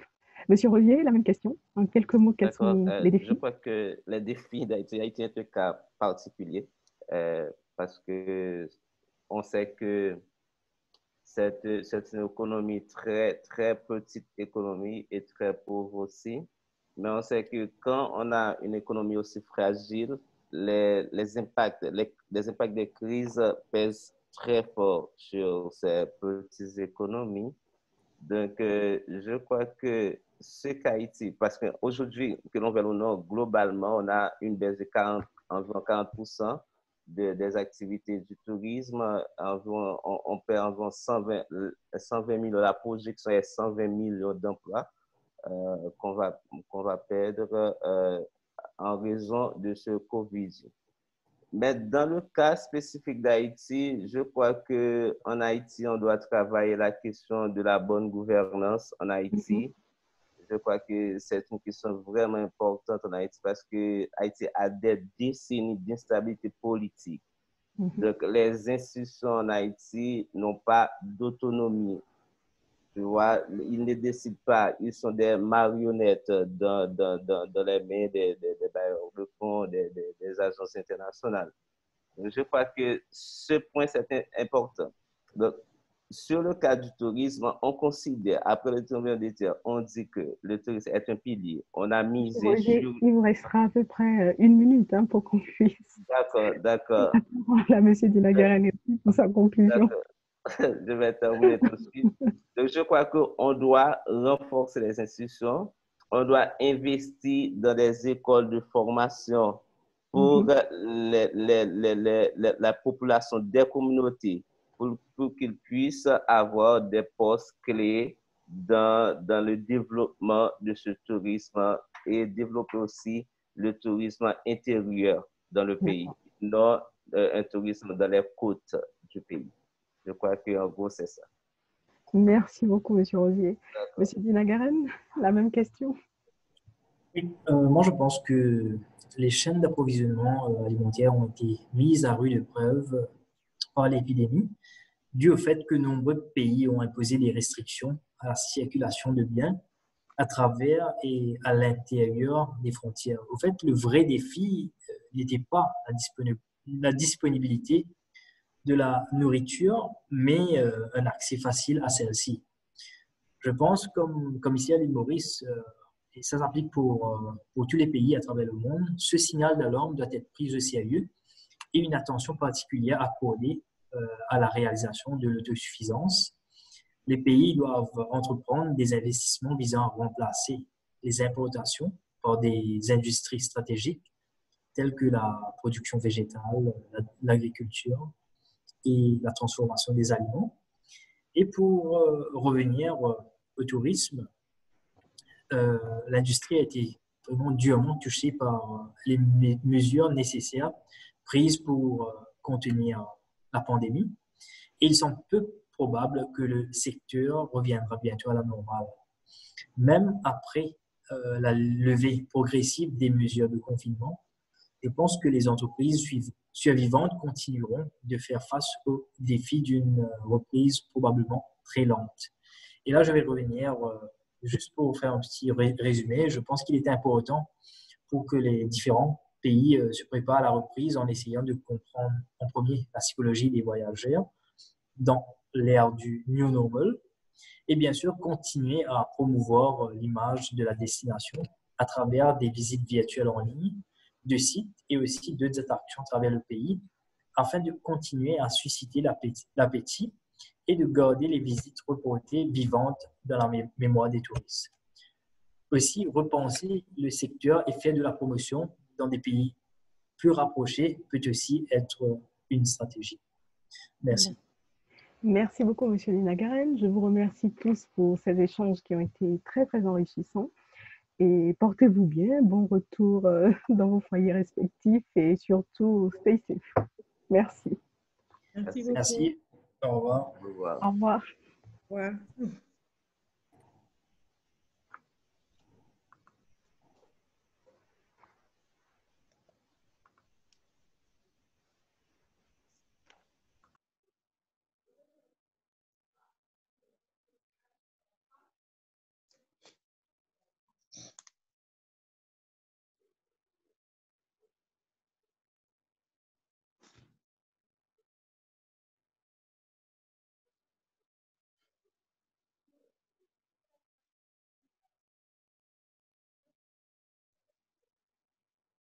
Monsieur Rosier, la même question. En quelques mots, quels sont les défis? Je crois que les défis d'Haïti est un cas particulier parce que on sait que c'est une économie très petite économie et très pauvre aussi. Mais on sait que quand on a une économie aussi fragile, les impacts des crises pèsent très fort sur ces petites économies. Donc, je crois que ce qu'Haïti, parce qu'aujourd'hui, que l'on veut ou non, globalement, on a une baisse de environ 40% des activités du tourisme. On perd environ 120 000, la projection est 120 millions d'emplois qu'on va perdre en raison de ce Covid. Mais dans le cas spécifique d'Haïti, je crois qu'en Haïti, on doit travailler la question de la bonne gouvernance en Haïti. Je crois que c'est une question vraiment importante en Haïti parce que Haïti a des décennies d'instabilité politique. Donc, les institutions en Haïti n'ont pas d'autonomie. Tu vois, ils ne décident pas, ils sont des marionnettes dans les mains des bailleurs de fonds, des agences internationales. Je crois que ce point, c'est important. Donc, sur le cas du tourisme, on considère, après le tremblement de terre, on dit que le tourisme est un pilier. On a misé sur... Il vous restera à peu près 1 minute pour qu'on puisse... D'accord. Là, monsieur Dinagarani, pour sa conclusion. Je vais terminer tout de suite. Donc, je crois qu'on doit renforcer les institutions, on doit investir dans des écoles de formation pour la population des communautés, pour qu'ils puissent avoir des postes clés dans le développement de ce tourisme et développer aussi le tourisme intérieur dans le pays. Non un tourisme dans les côtes du pays. Je crois qu'en gros, c'est ça. Merci beaucoup, Monsieur Rosier. Monsieur Dinagaren, la même question. Oui, moi, je pense que les chaînes d'approvisionnement alimentaire ont été mises à rude épreuve par l'épidémie, dû au fait que nombreux pays ont imposé des restrictions à la circulation de biens à travers et à l'intérieur des frontières. Au fait, le vrai défi n'était pas la disponibilité de la nourriture, mais un accès facile à celle-ci. Je pense, comme ici à l'île Maurice, et ça s'applique pour tous les pays à travers le monde, ce signal d'alarme doit être pris au sérieux et une attention particulière accordée à la réalisation de l'autosuffisance. Les pays doivent entreprendre des investissements visant à remplacer les importations par des industries stratégiques telles que la production végétale, l'agriculture et la transformation des aliments. Et pour revenir au tourisme, l'industrie a été vraiment durement touchée par les mesures nécessaires prises pour contenir la pandémie. Et il semble peu probable que le secteur reviendra bientôt à la normale. Même après la levée progressive des mesures de confinement, je pense que les entreprises survivantes continueront de faire face aux défis d'une reprise probablement très lente. Et là, je vais revenir, juste pour faire un petit résumé, je pense qu'il est important pour que les différents pays se préparent à la reprise en essayant de comprendre en premier la psychologie des voyageurs dans l'ère du New Normal et bien sûr continuer à promouvoir l'image de la destination à travers des visites virtuelles en ligne, de sites et aussi d'autres attractions à travers le pays afin de continuer à susciter l'appétit et de garder les visites reportées vivantes dans la mémoire des touristes. Aussi, repenser le secteur et faire de la promotion dans des pays plus rapprochés peut aussi être une stratégie. Merci. Merci beaucoup, Monsieur Dinagaren. Je vous remercie tous pour ces échanges qui ont été très, très enrichissants. Et portez-vous bien, bon retour dans vos foyers respectifs et surtout, stay safe. Merci. Merci beaucoup. Merci. Au revoir. Au revoir. Au revoir. Au revoir.